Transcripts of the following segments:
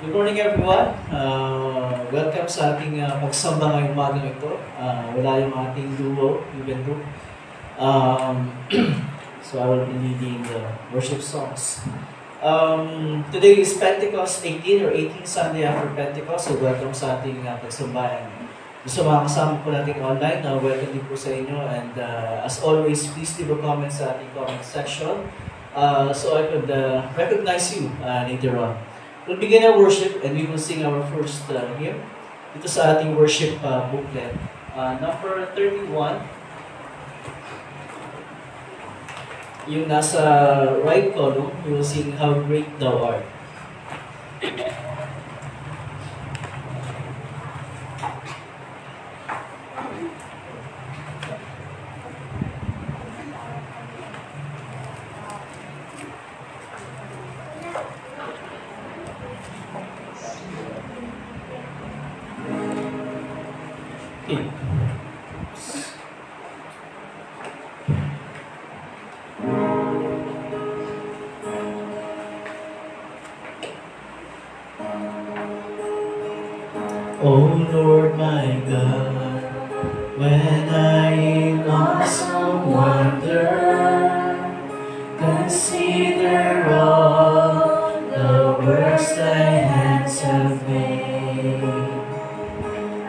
Good morning everyone. Welcome sa ating pagsamba ngayong umagang ito. Wala yung ating duo, even though. So I will be leading the worship songs. Today is Pentecost 18 or 18 Sunday after Pentecost. So welcome sa ating pagsambahan. Gusto mga kasama po natin online, welcome din po sa inyo. And as always, please leave a comment sa ating comment section so I could recognize you later on. We'll begin our worship and we will sing our first hymn. Ito sa ating worship booklet. Number 31. Yung nasa right column, we will sing How Great Thou Art. Oh Lord my God, when I in awesome wonder consider all the works thy hands have made,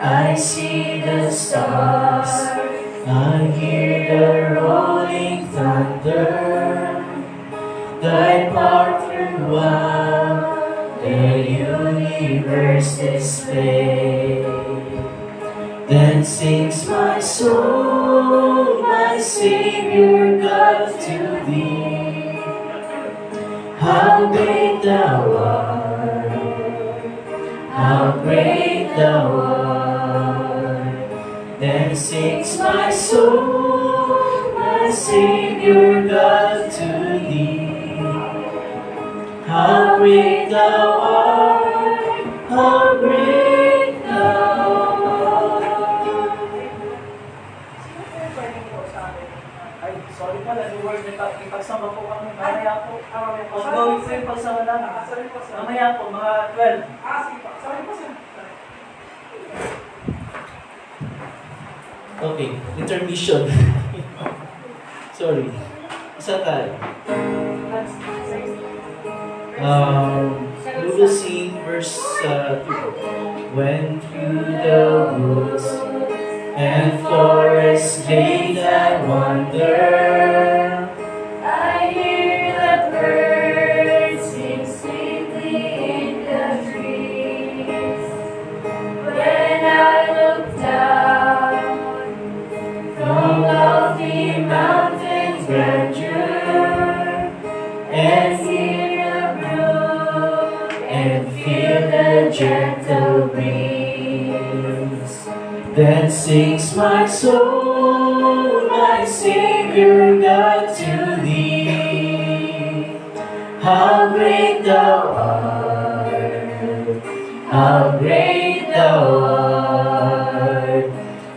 I see the stars, I hear the rolling thunder, thy power throughout the universe display. Then sings my soul, my Savior God, to thee. How great thou art, how great thou art. Then sings my soul, my Savior God, to thee. How great thou art, how great thou art. Ay, sorry pala, the word ipagsama po kami. Mamaya po. Kung gawin po yung pagsama namin. Mamaya po, mga 12. Sige po. Sorry po, sir. Okay, intermission. Sorry. Isa tayo. We will sing verse 2. When through the woods and forests glade I wander, I hear the birds sing sweetly in the trees. When I look down from lofty mountains grandeur and hear the brook and feel the gentle breeze, then sings my soul, my Savior God, to thee. How great thou art, how great thou art.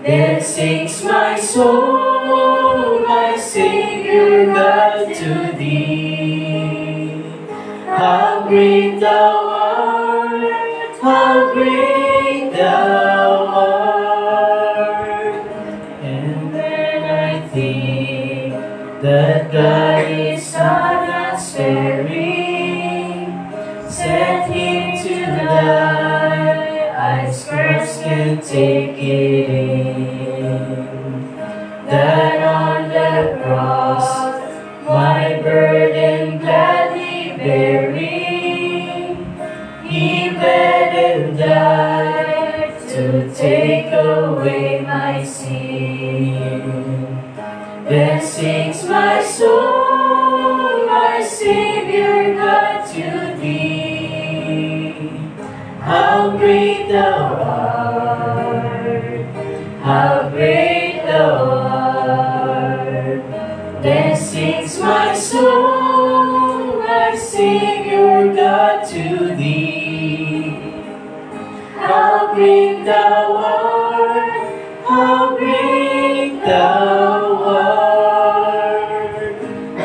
Then sings my soul, my Savior God, to thee. How great thou art, how great thou art. And then I think that God is not sparing, sent him to die, I scarce can take it in, that on the cross my burden gladly bearing, he bled and died to take away my sin. Then sings my soul, my Savior God, to thee. How great thou art, how great thou art. Then sings my soul, my Savior God, to thee. How great thou art, how great thou art.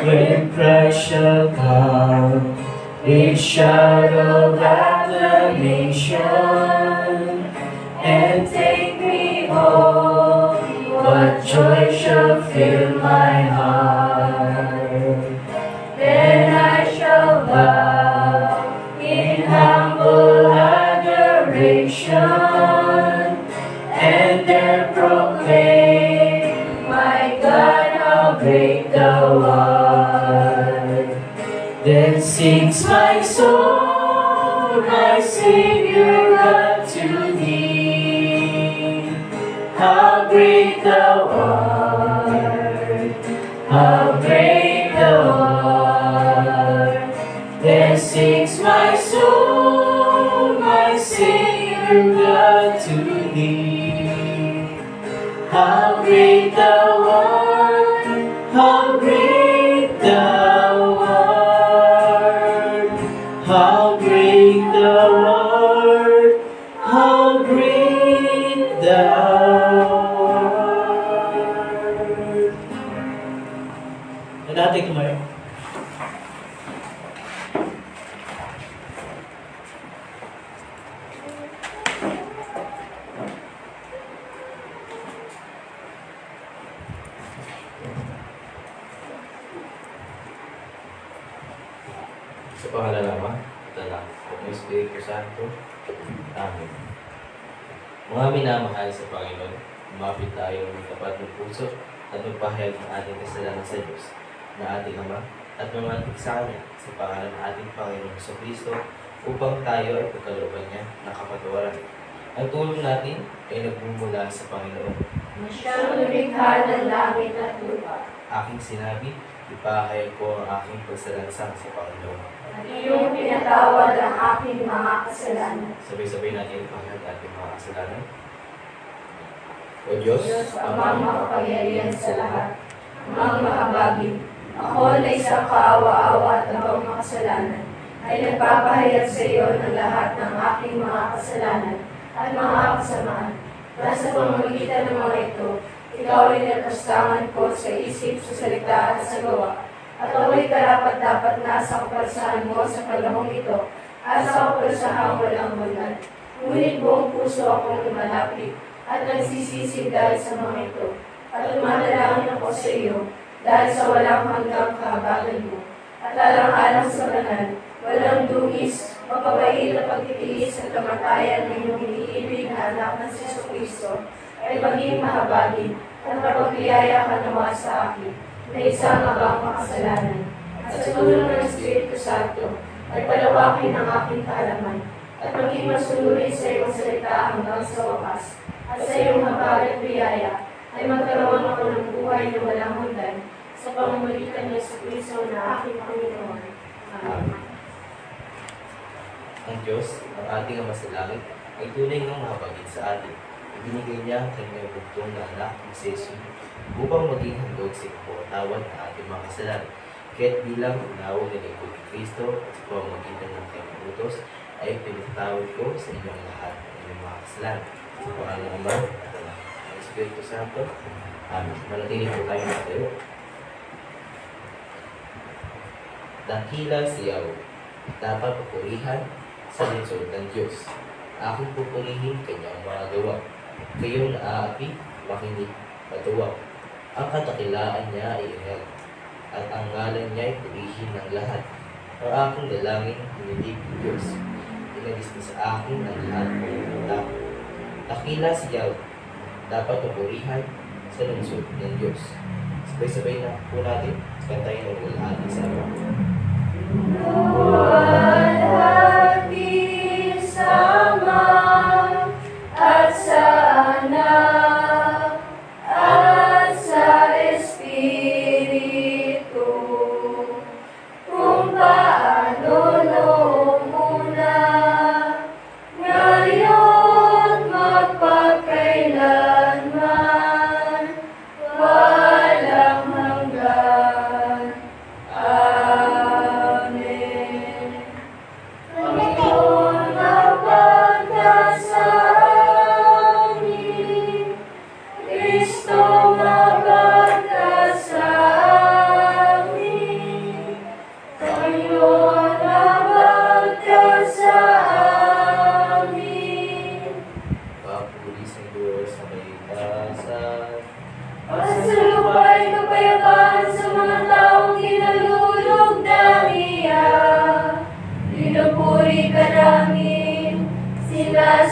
When Christ shall come with shout of acclamation, and take me home. What joy shall fill my heart? Then I shall bow in humble adoration, and then proclaim, my God, how great thou art. Then sings my soul, my Savior God, to thee. How great thou art, how great thou art. Then sings my soul, my Savior God, to thee. How great thou art, how great thou art. How great thou art, how great thou art. And natin kumain. Sa pangalan ng Ama, at Anak, at ng Espiritu Santo. Amen. Mga minamahal sa Panginoon, umapit tayo ng tapat ng puso at magpahayag ng ating kasalanan sa Diyos, na ating Ama, at mamantig sa Kanya sa pangalan ng ating Panginoon sa Kristo, upang tayo ay pagkalooban niya na kapatawaran. Ang tulong natin ay nagmumula sa Panginoon. Siyang lumikha ng langit at lupa. Aking sinabi, ipahayag ko ang aking pagsalansang sa Panginoon. At iyong pinatawad ang aking mga kasalanan. Sabay-sabay natin ipahayag ating mga kasalanan. O Diyos, Amang makapangyarihan sa lahat, amang mahabagin, ako na isang kaawa-awa at abang makasalanan, ay nagpapahayag sa iyo ng lahat ng aking mga kasalanan at mga kasamaan. Sa pamamagitan ng mga ito, ikaw ay nagpastangan ko sa isip, sa salita at sa gawa. At ako'y karapat-dapat na sa kaparsahan mo sa panahong ito at sa kaparsahang walang hanggan. Ngunit buong puso akong lumalapit at nagsisisi dahil sa mga ito. At tumatalangin ako sa iyo dahil sa walang hanggang kahabagan mo. At alang-alang sa banal, walang dungis, mapabait na pagtitiis at kamatayan ng iyong iniibig na anak ng Jesucristo ay maging mahabagin at mapagbiyaya ka naman sa akin na isang abang makasalanan. At sa tulong ng Espiritu Santo ay palawakin ang aking kaalaman at maging masunurin sa iyong salita hanggang sa wakas. At sa iyong habag at biyaya ay magkaroon ako ng buhay na walang hanggan sa pamamagitan ng Jesucristo na aking Panginoon. Amen. ang Diyos, ang ating Ama sa langit, ay tunay ng mahabagin sa atin. Ibinigay niya ang kanyang bugtong na anak ni Jesus upang maging handog sa ipapatawad ng ating mga kasalanan. Kaya't bilang unawag na lingkod ni Kristo at sa pamamagitan ng kanyang utos, ay pinatawad ko sa inyong lahat ng inyong mga kasalanan. Sa pangalan ng Ama at Anak ng Espiritu Santo. Amen. Manatili po tayo natin. Dakila siyaw, dapat papurihan sa lungsod ng Diyos. Aking pupurihin kanyang mga gawa. Kayong naaapi, makinig, patuwa. Ang katakilaan niya ay inel, at ang ngalan niya ay purihin ng lahat. Ang aking dalangin, hinilig ng Diyos. Inagis na sa akin ang lahat ng iyong Dakila siyaw, dapat papurihan sa lungsod ng Diyos. Sabay-sabay na po natin, kantayin ang wala ating sa Ama. Luwalhati sa Ama at sa Anak at sa Espiritu, kung paano noong una, ngayon magpakailanman, walang hanggan. Amen.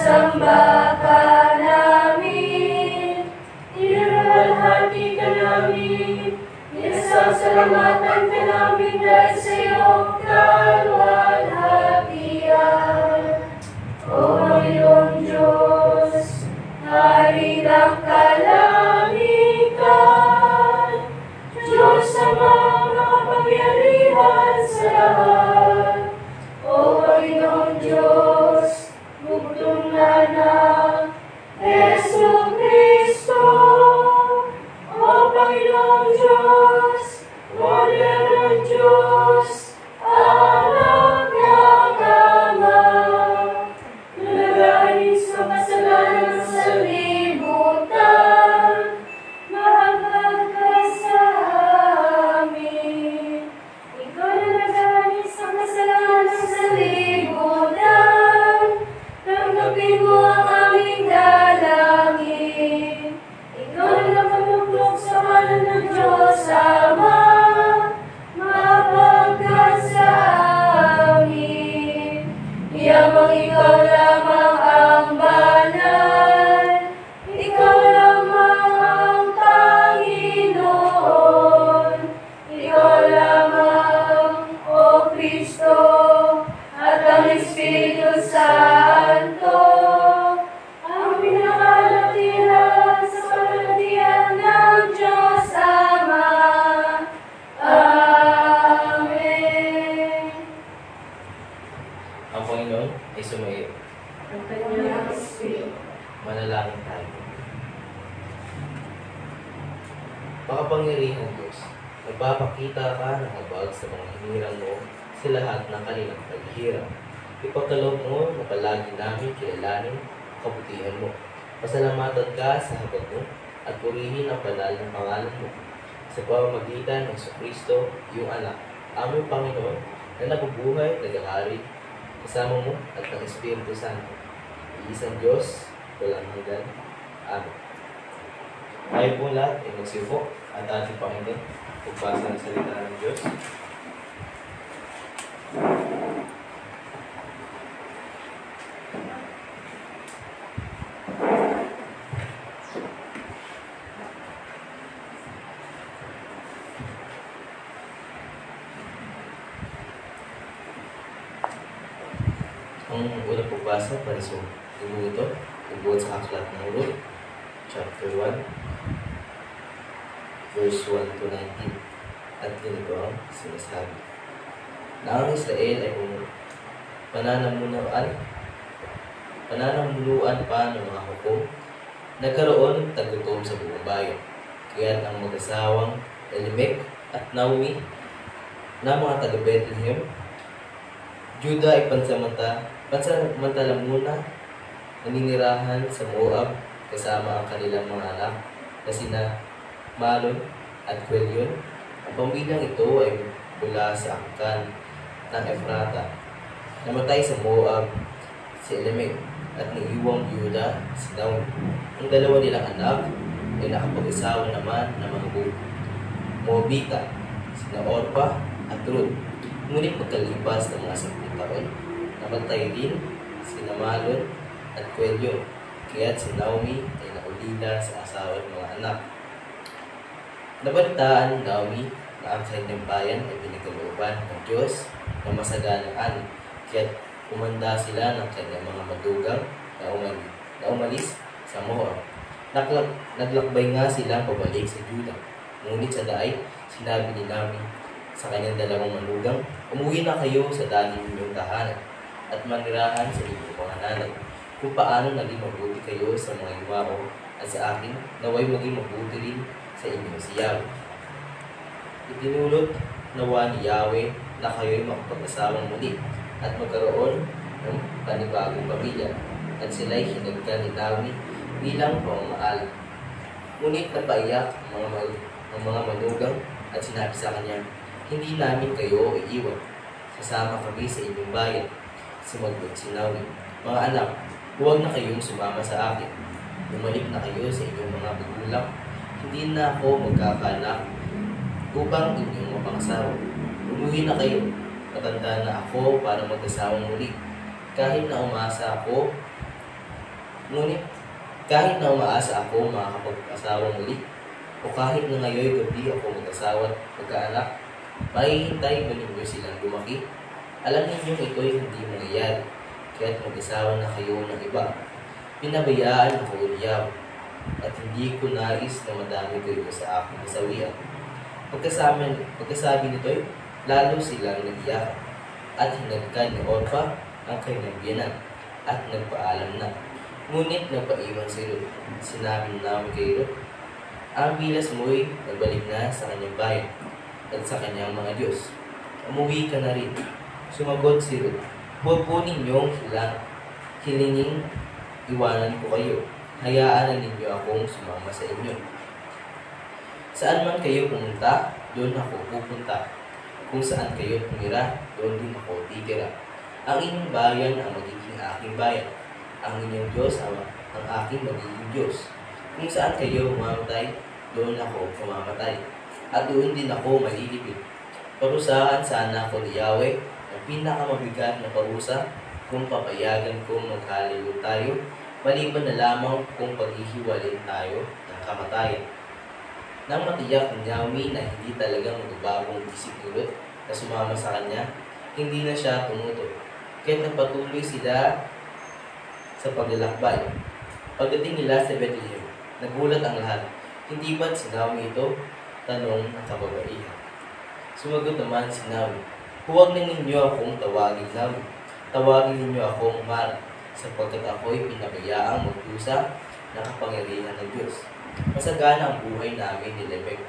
Sinasamba ka namin, niluwalhati ka namin, nisasalamatan ka namin dahil sa iyong kaluwalhatian. O Panginoong Diyos, Hari ng kalangitan, Diyos Ama makapangyarihan sa lahat. O Panginoong Diyos, bugtong na anak, Yesu Kristo. O Panginoong Diyos, Kordero ng Diyos, anak ng Ama, nalagay sa kasalanan sa libutan, mahagad ka sa amin. Ikaw nalagay sa kasalanan sa libutan, tanggapin mo ang aming dalangin. Ikaw na nakamuklong sa kanan ng Diyos Ama, mahagad ka sa amin. Yamang ikaw lamang ang banal, ikaw lamang ang Panginoon, ikaw lamang, O Kristo, at ang Espiritu Santo, ang pinakalatila sa kalatian ng Diyos Ama. Amen. Ang Panginoon ay sumayo. Ang kanyang Espiritu. Manalangin tayo. Makapangyarihang Diyos, nagpapakita ka ng habag sa mga hinirang mo sa lahat ng kanilang paghihirap. Ipagkaloob mo na palagi namin kilalanin ang kabutihan mo. Pasalamatan ka sa habag mo at purihin ang banal ng pangalan mo. Sa pamamagitan ng Kristo, iyong anak, aming Panginoon, na nabubuhay, naghahari, kasama mo at ng Espiritu Santo. Iisang Diyos, walang hanggan. Amen. Tayo po lahat ay magsiupo at ating pakinggan pagbasa ng salita ng Diyos. Ang unang pagbasa para sa ito, tungkol sa aklat ng Ruth, chapter 1, verse 1 to 19. At ganito ang sinasabi. Na ang Israel ay pananamuluan pa ng mga hukom, nagkaroon ng tagutom sa buong bayan. Kaya ang mag-asawang Elimelech at Naomi na mga taga-Bethlehem, Juda ay pansamantala muna naninirahan sa Moab kasama ang kanilang mga anak na sina Malon at Quelion. Ang pambilang ito ay mula sa angkan ng Efrata. Namatay sa Moab si Elimelech at naiwang Juda si Naomi. Ang dalawa nilang anak ay nakapag-asawa naman ng mga Moabita, sina Orpa at Ruth. Ngunit pagkalipas ng mga 10 taon, namatay din sina Malon at Quelion, kaya't si Naomi ay naulila sa asawa at mga anak. Nabalitaan ni Naomi na ang kanyang bayan ay pinagkalooban ng Diyos na masaganaan, kaya't umanda sila ng kanyang mga madugang na umalis sa Moab. Naglakbay nga sila pabalik sa Juda. Ngunit sa daay, sinabi ni Naomi sa kanyang dalawang manugang, umuwi na kayo sa dati ninyong tahanan at manirahan sa inyong mga nanay. Kung paano naging mabuti kayo sa mga yumao at sa akin, naway maging mabuti rin sa inyo si Yahweh. Itinulot nawa ni Yahweh na kayo'y makapag-asawang muli at magkaroon ng panibagong pamilya, at sila'y hinagka ni Naomi bilang pamamaalam. Ngunit napaiyak ang mga manugang at sinabi sa kanya, hindi namin kayo iiwan. Sasama kami sa inyong bayan. Sumagot si Naomi, mga anak, huwag na kayong sumama sa akin. Bumalik na kayo sa inyong mga magulang. Hindi na ako magkakaanak upang inyong mapangasawa. Umuwi na kayo. Matanda na ako para mag-asawang muli. Kahit na umasa ako Ngunit kahit na umaasa ako makakapag-asawa muli, o kahit na ngayon gabi ako mag-asawa at magkaanak, mahihintay ba ninyo silang lumaki? Alam ninyo ito'y hindi mangyayari, kaya't mag-asawa na kayo ng iba. Pinabayaan ako uliyaw, at hindi ko nais na madami kayo sa aking kasawian. Pagkasabi nito'y, lalo silang nag-iyak, at hinagkan ni Orpa ang kanyang biyanan, at nagpaalam na. Ngunit nagpaiwan si Ruth. Sinabi namin kay Ruth, ang bilas mo'y nagbalik na sa kanyang bayan at sa kanyang mga Diyos. Umuwi ka na rin. Sumagot si Ruth, huwag po ninyong hilinging iwanan ko kayo. Hayaan na ninyo akong sumama sa inyo. Saan man kayo pumunta, doon ako pupunta. Kung saan kayo tumira, doon din ako titira. Ang inyong bayan ang magiging aking bayan. Ang inyong Diyos ang aking magiging Diyos. Kung saan kayo mamatay, doon ako mamamatay. At doon din ako malilipid. Parusahan sana ako ni Yahweh, ang pinakamabigat na parusa, kung papayagan kong magkalilo tayo, maliban na lamang kung paghihiwalin tayo ng kamatayan. Nang matiyak ni Naomi na hindi talagang magbabagong isip ni Ruth na sumama sa kanya, hindi na siya tumuto. Kaya't nagpatuloy sila sa paglalakbay. Pagdating nila sa Bethlehem, nagulat ang lahat. Hindi ba't si Naomi ito? Tanong ng kababaihan. Sumagot naman si Naomi, huwag na ninyo akong tawagin Naomi. Tawagin ninyo akong Mara, sapagkat ako'y pinabayaang magdusa ng kapangyarihan ng Diyos. Masagana ang buhay namin ni Lamech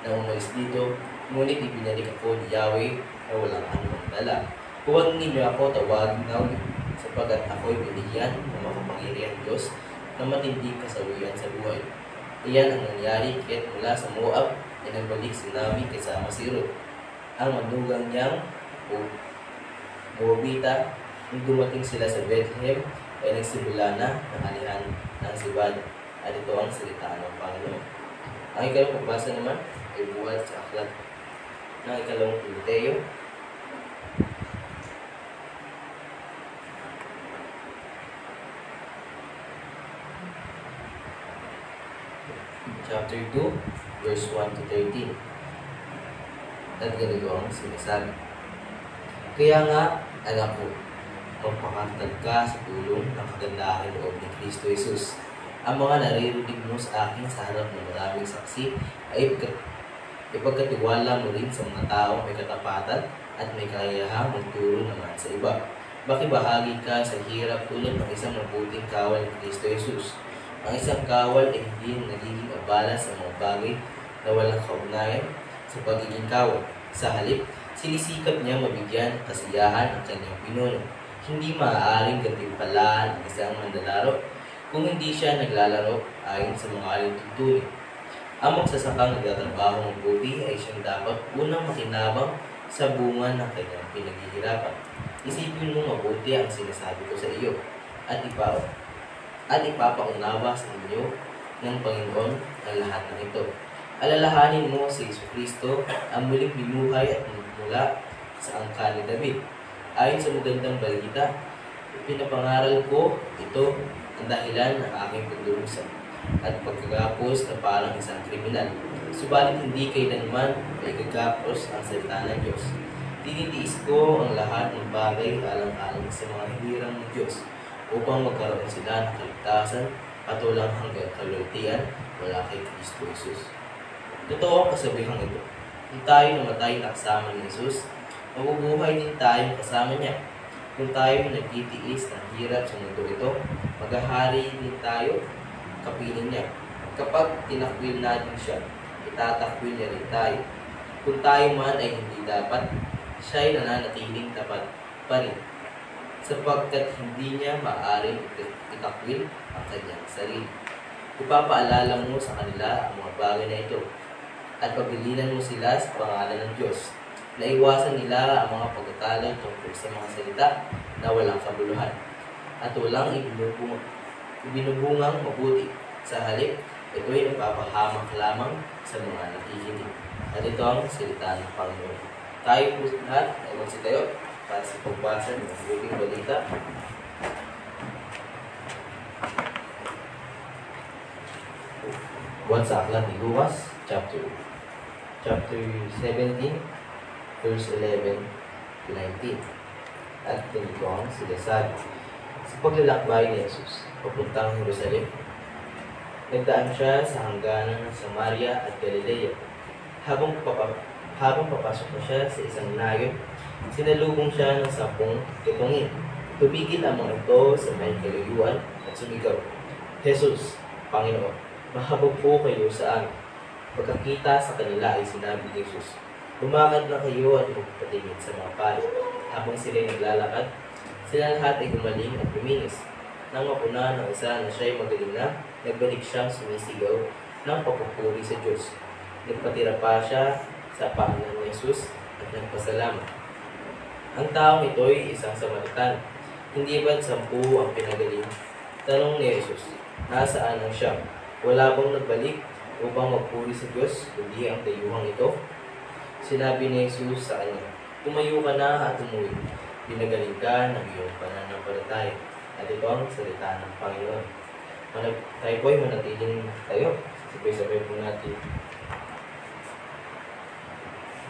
na umalis dito, ngunit ibinalik ako ni Yahweh na walang anumang dala. Huwag ninyo ako tawagin Naomi, sapagkat ako'y binigyan ng makapangyarihan Diyos na matinding kasawian sa buhay. Iyan ang nangyari kaya't mula sa Moab ay nagbalik si Naomi kasama si Ruth. Ang manugang niyang Moabita, nung dumating sila sa Bethlehem, ay nagsimula na ng alihan ng sibad. At ito ang salita ng Panginoon. Ang ikalawang pagbasa naman ay buhat sa aklat ng ikalawang Timoteo. Chapter 2, verse 1 to 13. At ganito ang sinasabi. Kaya nga, anak ko, magpakatag ka sa tulong ng kagandahan loob ni Kristo Jesus. Ang mga naririnig mo sa akin sa harap ng maraming saksi ay ipagkatiwala mo rin sa mga taong may katapatan at may kakayahang magturo naman sa iba. Makibahagi ka sa hirap tulad ng isang mabuting kawal ni Kristo Jesus. Ang isang kawal ay hindi nagiging abala sa mga bagay na walang kaugnayan sa pagiging kawal. Sa halip, sinisikap niya mabigyan ng kasiyahan ang kanyang pinuno. Hindi maaaring gantimpalaan ang isang manlalaro kung hindi siya naglalaro ayon sa mga alintuntunin. Ang magsasakang nagtatrabaho mabuti ay siyang dapat unang makinabang sa bunga ng kanyang pinaghihirapan. Isipin mo mabuti ang sinasabi ko sa iyo at ipapaunawa sa inyo ng Panginoon ang lahat ng ito. Alalahanin mo si Jesucristo ang muling binuhay at mula sa angkan ni David. Ayon sa magandang balita, pinapangaral ko ito ang dahilan ng aking pagdurusa at pagkagapos na parang isang kriminal. Subalit hindi kailanman ay gagapos ang salita ng Diyos. Tinitiis ko ang lahat ng bagay alang-alang sa mga hirang ng Diyos upang magkaroon sila ng kaligtasan at walang hanggang kalultian wala kay Kristo Jesus. Totoo ang kasabihang ito. Kung tayo namatay na kasama ni Jesus, mabubuhay din tayo kasama niya. Kung tayo nagtitiis ng hirap sa mundo ito, maghahari din tayo kapiling niya. Kapag tinakwil natin siya, itatakwil niya rin tayo. Kung tayo man ay hindi dapat, siya ay nananatiling tapat pa rin, sapagkat hindi niya maaaring itakwil ang kanyang sarili. Ipapaalala mo sa kanila ang mga bagay na ito, at pagbilinan mo sila sa pangalan ng Diyos. Naiwasan nila ang mga pagtatalo tungkol sa mga salita na walang kabuluhan at walang ibinubungang mabuti. Sa halip, ito'y nagpapahamak lamang sa mga nakikinig. At ito ang salita ng Panginoon. Tayo po lahat ay magsitayo para sa pagbasa ng mabuting balita. Buwan sa aklat ni Lucas, chapter 17, verse 11 to 19. At ganito ang sinasabi. Sa paglalakbay ni Jesus, papuntang Jerusalem, nagdaan siya sa hangganan ng Samaria at Galilea. Habang papasok na siya sa isang nayon, sinalubong siya ng 10 tutungin. Tumigil ang mga ito sa may kalayuan at sumigaw, Jesus, Panginoon, mahabag po kayo sa amin. Pagkakita sa kanila ay sinabi ni Jesus, lumakad na kayo at magpatingin sa mga pari. Habang sila'y naglalakad, sila lahat ay gumaling at luminis. Nang mapuna ng isa na siya'y magaling na, nagbalik siyang sumisigaw ng papupuri sa Diyos. Nagpatira pa siya sa paanan ni Jesus at nagpasalamat. Ang taong ito ay isang Samaritan. Hindi ba't 10 ang pinagaling? Tanong ni Jesus, nasaan ang siyam? Wala bang nagbalik upang magpuri sa Diyos, kundi ang dayuhang ito? Sinabi ni Jesus sa kanya, tumayo ka na at umuwi. Pinagaling ka ng iyong pananampalataya. At ito ang salita ng Panginoon. Tayo po ay manatiling tayo. Sabay-sabay po natin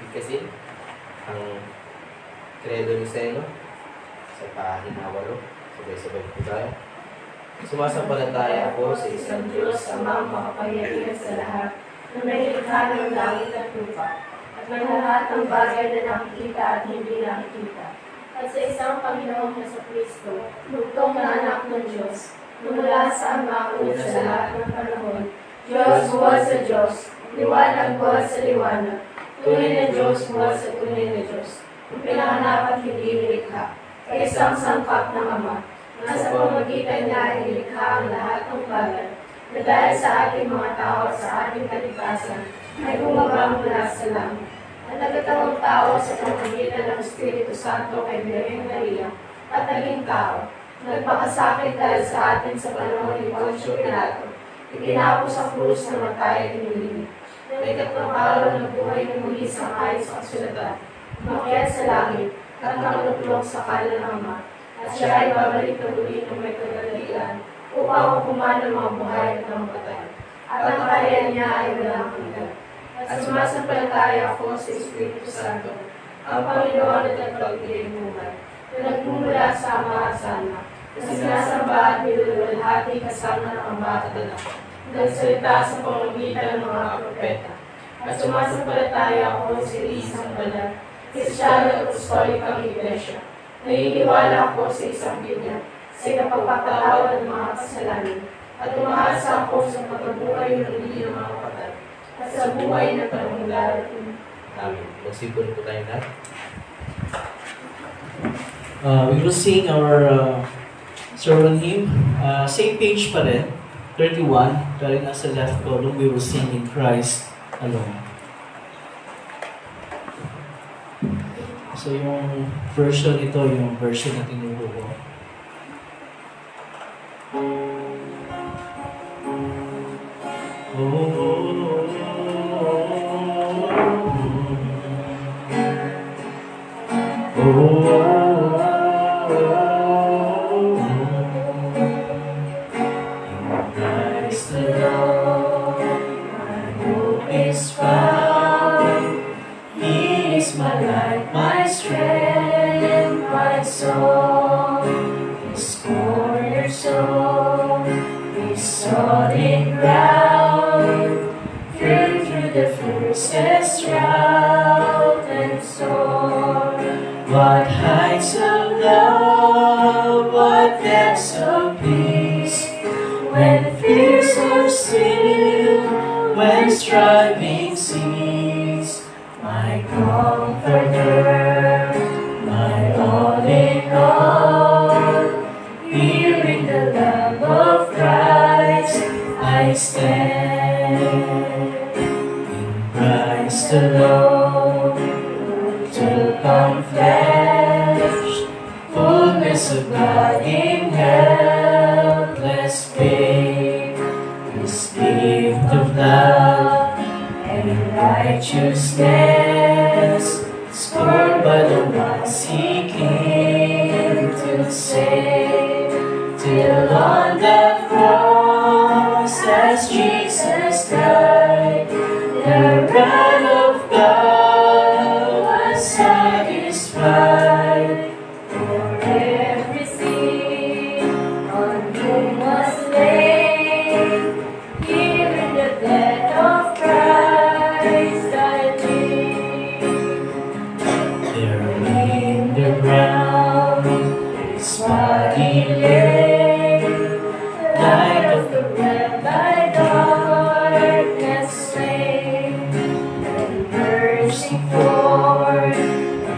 bigkasin ang Credo ni Seno sa pahina 8. Sabay-sabay po tayo. Sumasampalataya ako sa isang Diyos, Amang makapangyarihan sa lahat, na nilikha ng langit at lupa, at ng lahat ng bagay na nakikita at hindi nakikita, at sa isang Panginoong Jesucristo, lugtong na anak ng Diyos, mula sa Ama una sa lahat ng panahon, Diyos buwan sa Diyos, liwanag buwan sa liwanag, tunay na Diyos buwan sa tunay na Diyos, pinanganak at hindi nilikha, ay isang sangkap ng Ama, nasa pamagitan niya ay nilikha ang lahat ng bagay, na dahil sa ating mga tao at sa ating kaligtasan, ay bumaba mula sa langit. At nagkatawang tao sa pamagitan ng Espiritu Santo kay Birheng Maria, at naging tao, nagpakasakit dahil sa atin sa panahon ni Poncio Pilato, ipinako sa krus na matay at iniligid. Na ikatlong araw na buhay na muli sa ayon sa kasulatan, umakyat sa langit, at nakaluklok sa kanan ng Ama, at siya ay babalik na muli ng may kagalagian, upang hukuman ng mga buhay at ng patay. At ang kaharian niya ay walang hanggan. At sumasampalataya ako sa Espiritu Santo, ang Panginoon at nagpagpiling buhay, na nagmumula sa Ama at sa Anak, na sinasamba at niluluwalhati kasama ng Ama at Anak, nagsalita sa pamamagitan ng mga propeta. At sumasampalataya ako sa isang banal, Kristiyano at Apostolikang Iglesia, naniniwala ako sa isang Biblia, sa kapagpapatawad ng mga kasalanan, at umaasa ako sa pagkabuhay ng hindi ng mga patay, at sa buhay na panahon darating. Amen. Magsipon po tayo na. We will sing our sermon hymn. Same page pa rin, 31, pero nasa left column, we will sing in Christ alone. So yung version ito, yung version na tinuro ko. What heights of love, what depths of peace, when fears are still, when striving cease. My comforter, my all in all, here in the love of Christ I stand. In Christ alone, took on flesh, fullness of God in helpless babe, this gift of love and righteousness, scorned by the ones He came to save, till on the cross as Jesus died. Galilee, light of the world by darkness slain, and mercy forth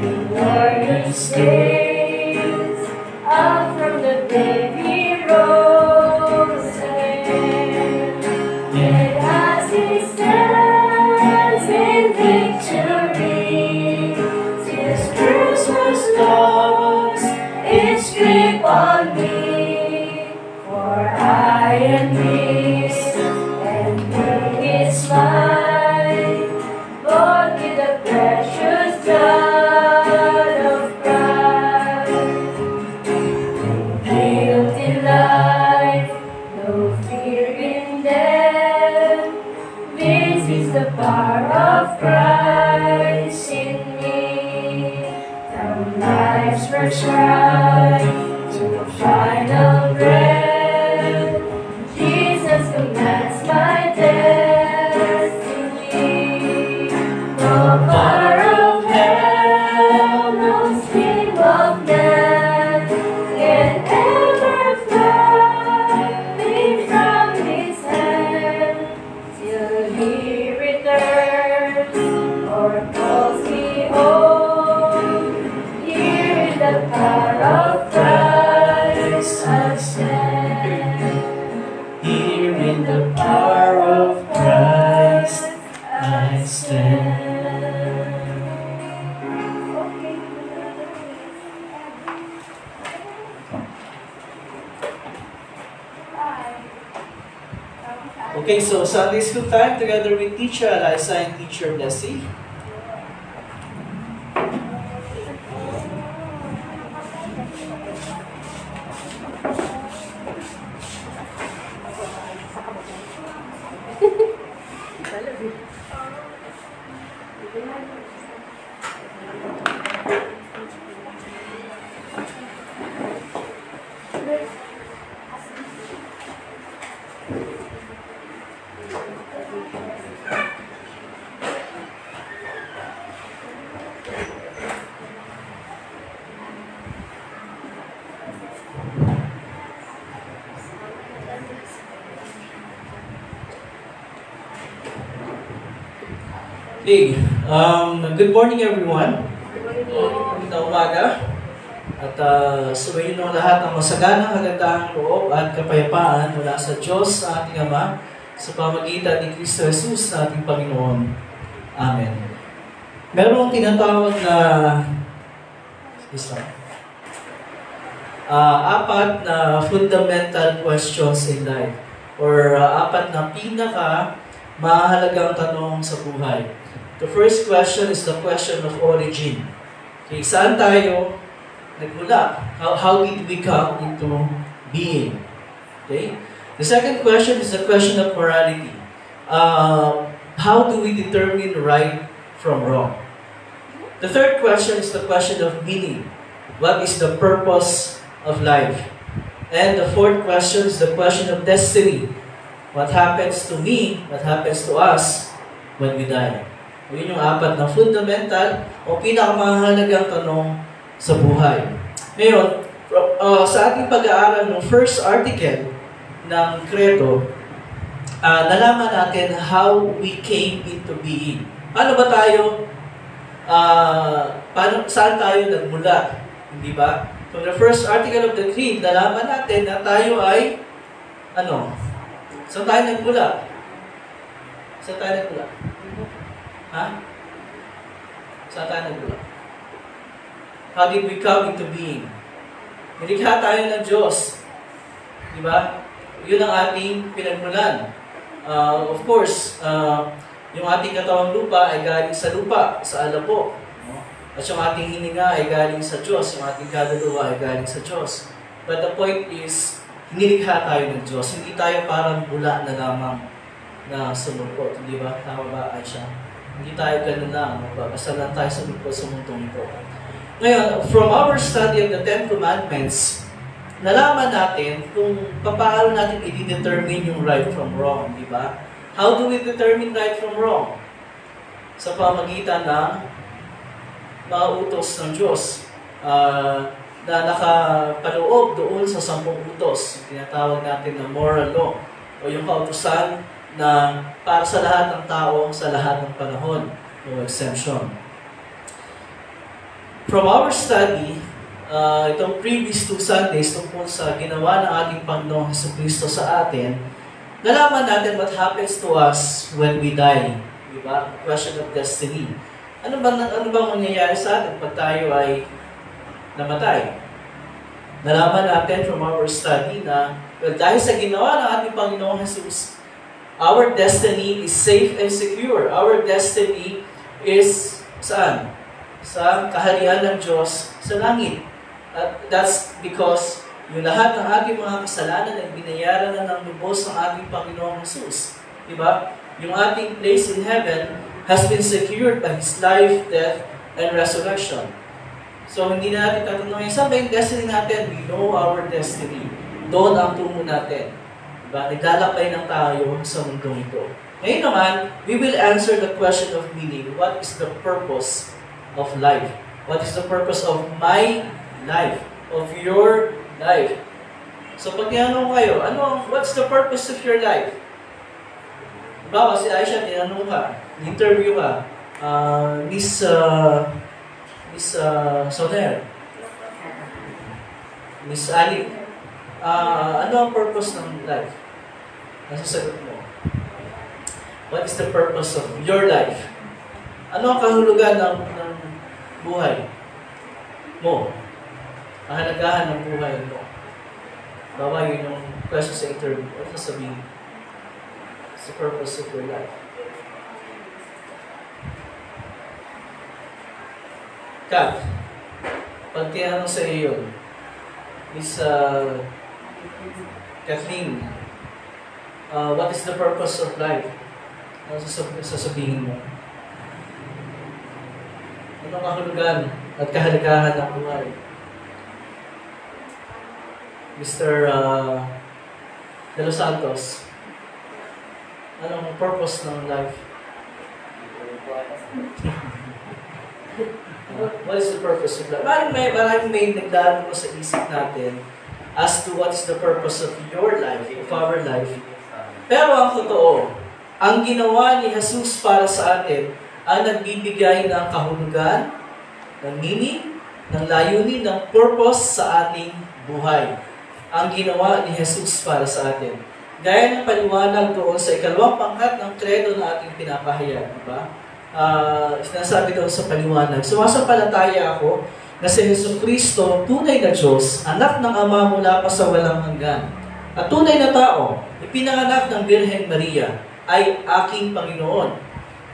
in glorious days, up from the grave he rose again. Yet as he stands in victory, his curse was lost, its grip on me. For I am his, and he is mine, bought with the precious blood of Christ. Healed in life, no fear in death. This is the power of Christ in me. From life's first cry to the final breath, Jesus commands my destiny. No power of hell, no scheme of death can ever pluck me from his hand till he returns or calls me home. Here in the power of Christ I stand. Here in the power of Christ I stand. Okay, so Sunday school time together with Teacher Eliza and Teacher Blessy. Okay, good morning everyone. Magandang umaga. At sumayin nyo lahat ang masaganang kagandahang loob at kapayapaan mula sa Diyos sa ating Ama sa pamagitan ni Kristo Jesus na ating Panginoon. Amen. Merong tinatawag na apat na fundamental questions in life or apat na pinaka mahalagang tanong sa buhay. The first question is the question of origin. Okay, saan tayo nagmula? How did we come into being? Okay? The second question is the question of morality. How do we determine right from wrong? The third question is the question of meaning. What is the purpose of life? And the fourth question is the question of destiny. What happens to me, what happens to us when we die? Yun yung apat na fundamental o pinakamahalagang tanong sa buhay. Ngayon, sa ating pag-aaral ng first article ng Credo, nalaman natin how we came into being. Paano ba tayo, saan tayo nagmula? Hindi ba? From the first article of the Creed, nalaman natin na tayo ay, saan tayo nagmula? Saan tayo nagmula? Ha? Saan tayo nagmula? How did we come into being? Nilikha tayo ng Diyos. Diba? Yun ang ating pinagmulan. Of course, yung ating katawang lupa ay galing sa lupa, sa alapo. At yung ating hininga ay galing sa Diyos. Yung ating kaluluwa ay galing sa Diyos. But the point is, nilikha tayo ng Diyos. Hindi tayo parang bula na lamang na sumulpot. Hindi ba? Tama ba, Aisha? Hindi tayo ganun na. Basta lang tayo sumulpot sa mundong ito. Ngayon, from our study of the Ten Commandments, nalaman natin kung paano natin i-determine yung right from wrong. Di ba? How do we determine right from wrong? Sa pamagitan ng mga utos ng Diyos. na nakapaloob doon sa 10 utos. Tinatawag natin na moral law o yung kautusan na para sa lahat ng tao sa lahat ng panahon, no exemption. From our study, itong previous 2 Sundays tungkol sa ginawa ng ating Panginoong Jesucristo sa atin, nalaman natin what happens to us when we die. Diba? Question of destiny. Ano bang mangyayari sa atin pag tayo ay namatay? Nalaman natin from our study na dahil sa ginawa ng ating Panginoong Jesus, our destiny is safe and secure. Our destiny is saan? Sa kaharian ng Diyos sa langit. At that's because yung lahat ng ating mga kasalanan ay binayaran na ng lubos ng ating Panginoong Jesus. Diba? Yung ating place in heaven has been secured by His life, death, and resurrection. So, hindi na natin tatanungin, saan ba yung destiny natin? We know our destiny. Doon ang tungo natin. Diba? Naglalakbay ng tayo sa mundong ito. Ngayon naman, we will answer the question of meaning. What is the purpose of life? What is the purpose of my life? Of your life? So, pag tinanong kayo, what's the purpose of your life? Diba, si Aisha, tinanong ka, interview ka, Miss Soner, Miss Ali, ano ang purpose ng life? Nasasagot mo. What is the purpose of your life? Ano ang kahulugan ng buhay mo? Kahalagahan ng buhay mo. Bawa yun yung question sa interview. Ano sasabihin? What's the purpose of your life? Kat, pag tinanong sa iyo yun, Miss Kathleen, what is the purpose of life? Ano sasabihin mo? Anong kahulugan at kahalagahan ng buhay? Mr. De Los Santos, anong purpose ng life? What is the purpose of life? Maraming may nagdaan mo sa isip natin as to what is the purpose of your life, of our life. Pero ang totoo, ang ginawa ni Jesus para sa atin ang nagbibigay ng kahulugan, ng meaning, ng layunin, ng purpose sa ating buhay. Ang ginawa ni Jesus para sa atin. Gaya ng paliwanag doon sa 2nd pangkat ng kredo na ating pinapahayag, diba? Sinasabi doon sa paliwanag, sumasampalataya ako na si Jesucristo, tunay na Diyos, anak ng Ama mula pa sa walang hanggan, at tunay na tao, ipinanganak ng Birhen Maria, ay aking Panginoon,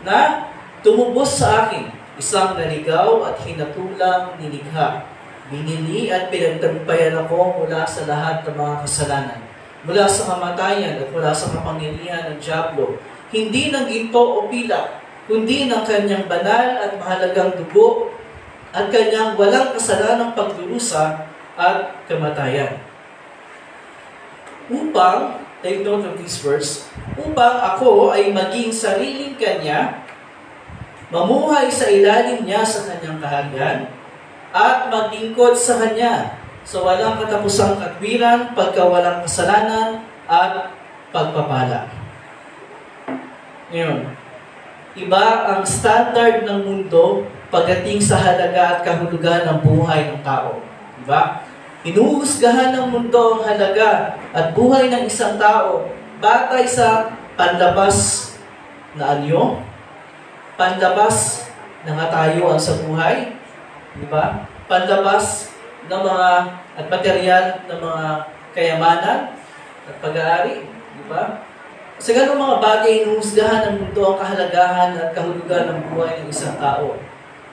na tumubos sa akin, isang naligaw at hinatulang nilikha. Binili at pinagtagumpayan ako mula sa lahat ng mga kasalanan, mula sa kamatayan at mula sa kapangyarihan ng dyablo, hindi ng ginto o pilak, kundi ng kanyang banal at mahalagang dugo at kanyang walang kasalanang pagdurusa at kamatayan. Upang, take note of this verse, upang ako ay maging sariling kanya, mamuhay sa ilalim niya sa kanyang kaharian, at maglingkod sa kanya sa walang katapusang katwiran, pagkawalang kasalanan at pagpapala. Ngayon, iba ang standard ng mundo pagdating sa halaga at kahulugan ng buhay ng tao. Diba? Inuhusgahan ng mundo ang halaga at buhay ng isang tao batay sa panlabas na anyo, panlabas na katayuan sa buhay, diba? Panlabas ng mga at material ng mga kayamanan at pag-aari, diba? Sa ganung mga bagay, inuhusgahan ng mundo ang kahalagahan at kahulugan ng buhay ng isang tao.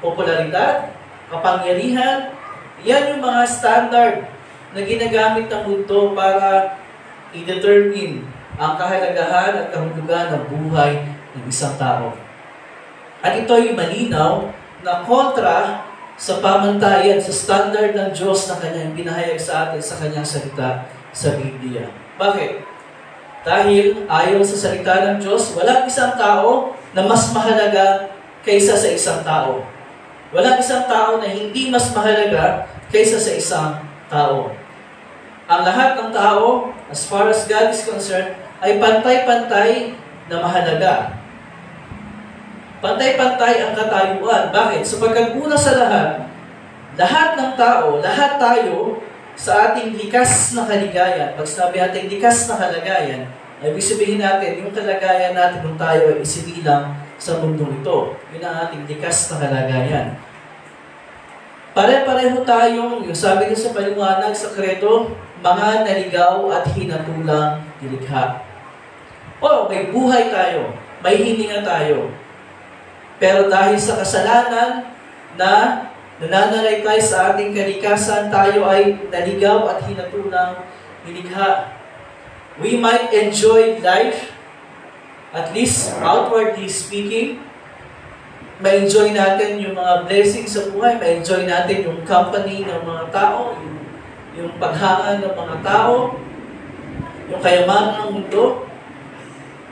Popularidad, kapangyarihan, yan yung mga standard na ginagamit ng mundo para i-determine ang kahalagahan at kahulugan ng buhay ng isang tao. At ito ay malinaw na kontra sa pamantayan, sa standard ng Diyos na kanyang pinahayag sa atin sa kanyang salita sa Biblia. Bakit? Dahil ayon sa salita ng Diyos, walang isang tao na mas mahalaga kaysa sa isang tao. Walang isang tao na hindi mas mahalaga kaysa sa isang tao. Ang lahat ng tao, as far as God is concerned, ay pantay-pantay na mahalaga. Pantay-pantay ang katayuan. Bakit? Sapagkat una sa lahat ng tao, lahat tayo, sa ating likas na kaligayan, pag sinabi natin likas na kalagayan, ay ibig sabihin natin, yung kalagayan natin kung tayo ay isinilang sa mundong ito. Yun ang ating likas na kalagayan. Pare-pareho tayong, yung sabi ko sa paliwanag sa kredo, mga naligaw at hinatulang nilikha. May buhay tayo, may hininga tayo. Pero dahil sa kasalanan na nananalaytay sa ating kalikasan, tayo ay naligaw at hinatulang nilikha. We might enjoy life, at least outwardly speaking. Ma-enjoy natin yung mga blessings sa buhay, ma-enjoy natin yung company ng mga tao, yung paghangan ng mga tao, yung kayamanan ng mundo.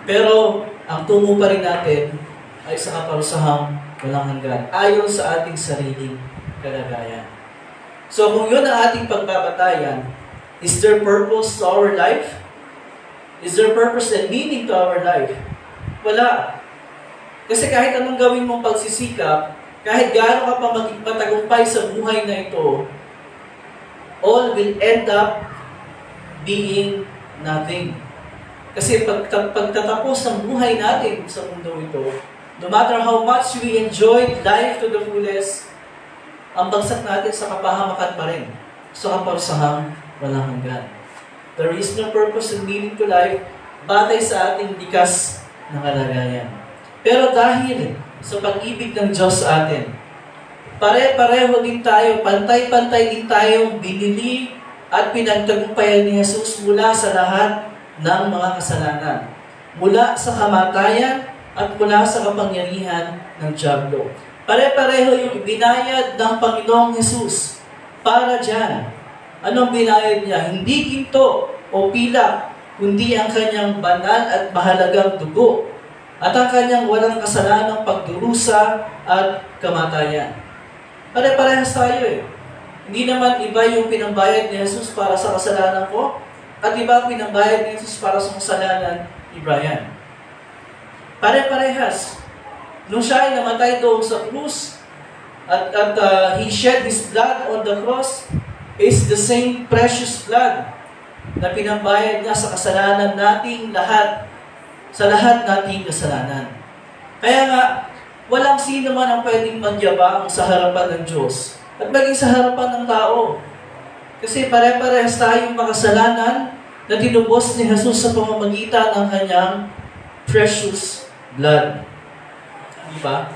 Pero ang tungo pa rin natin ay sa kaparusahang walang hanggan, ayon sa ating sariling kalagayan. So kung yun ang ating pagbabatayan, is there purpose to our life? Is there purpose and meaning to our life? Wala. Kasi kahit anong gawin mong pagsisikap, kahit gaano ka pa maging matagumpay sa buhay na ito, all will end up being nothing. Kasi pagtatapos ng buhay natin sa mundo ito, no matter how much we enjoyed life to the fullest, ang bagsak natin sa kapahamakan pa rin, sa kaparusahang walang hanggan. There is no purpose and meaning to life batay sa ating likas na kalagayan. Pero dahil sa pag-ibig ng Diyos sa atin, pare-pareho din tayo, pantay-pantay din tayong binili at pinagtagumpayan ni Jesus mula sa lahat ng mga kasalanan. Mula sa kamatayan at mula sa kapangyarihan ng dyablo. Pare-pareho yung binayad ng Panginoong Jesus para dyan. Anong binayad niya? Hindi ginto o pilak, kundi ang kanyang banal at mahalagang dugo at ang kanyang walang kasalanang pagdurusa at kamatayan. Pare-parehas tayo eh. Hindi naman iba yung pinambayad ni Jesus para sa kasalanan ko at iba pinambayad ni Jesus para sa kasalanan ni Brian. Pare-parehas. Nung siya ay namatay doon sa krus at he shed his blood on the cross, is the same precious blood na pinambayad niya sa kasalanan nating lahat, sa lahat nating kasalanan. Kaya nga, walang sino man ang pwedeng magyabang sa harapan ng Diyos at maging sa harapan ng tao. Kasi pare-parehas tayong makasalanan na tinubos ni Jesus sa pamamagitan ng kanyang precious blood. Diba?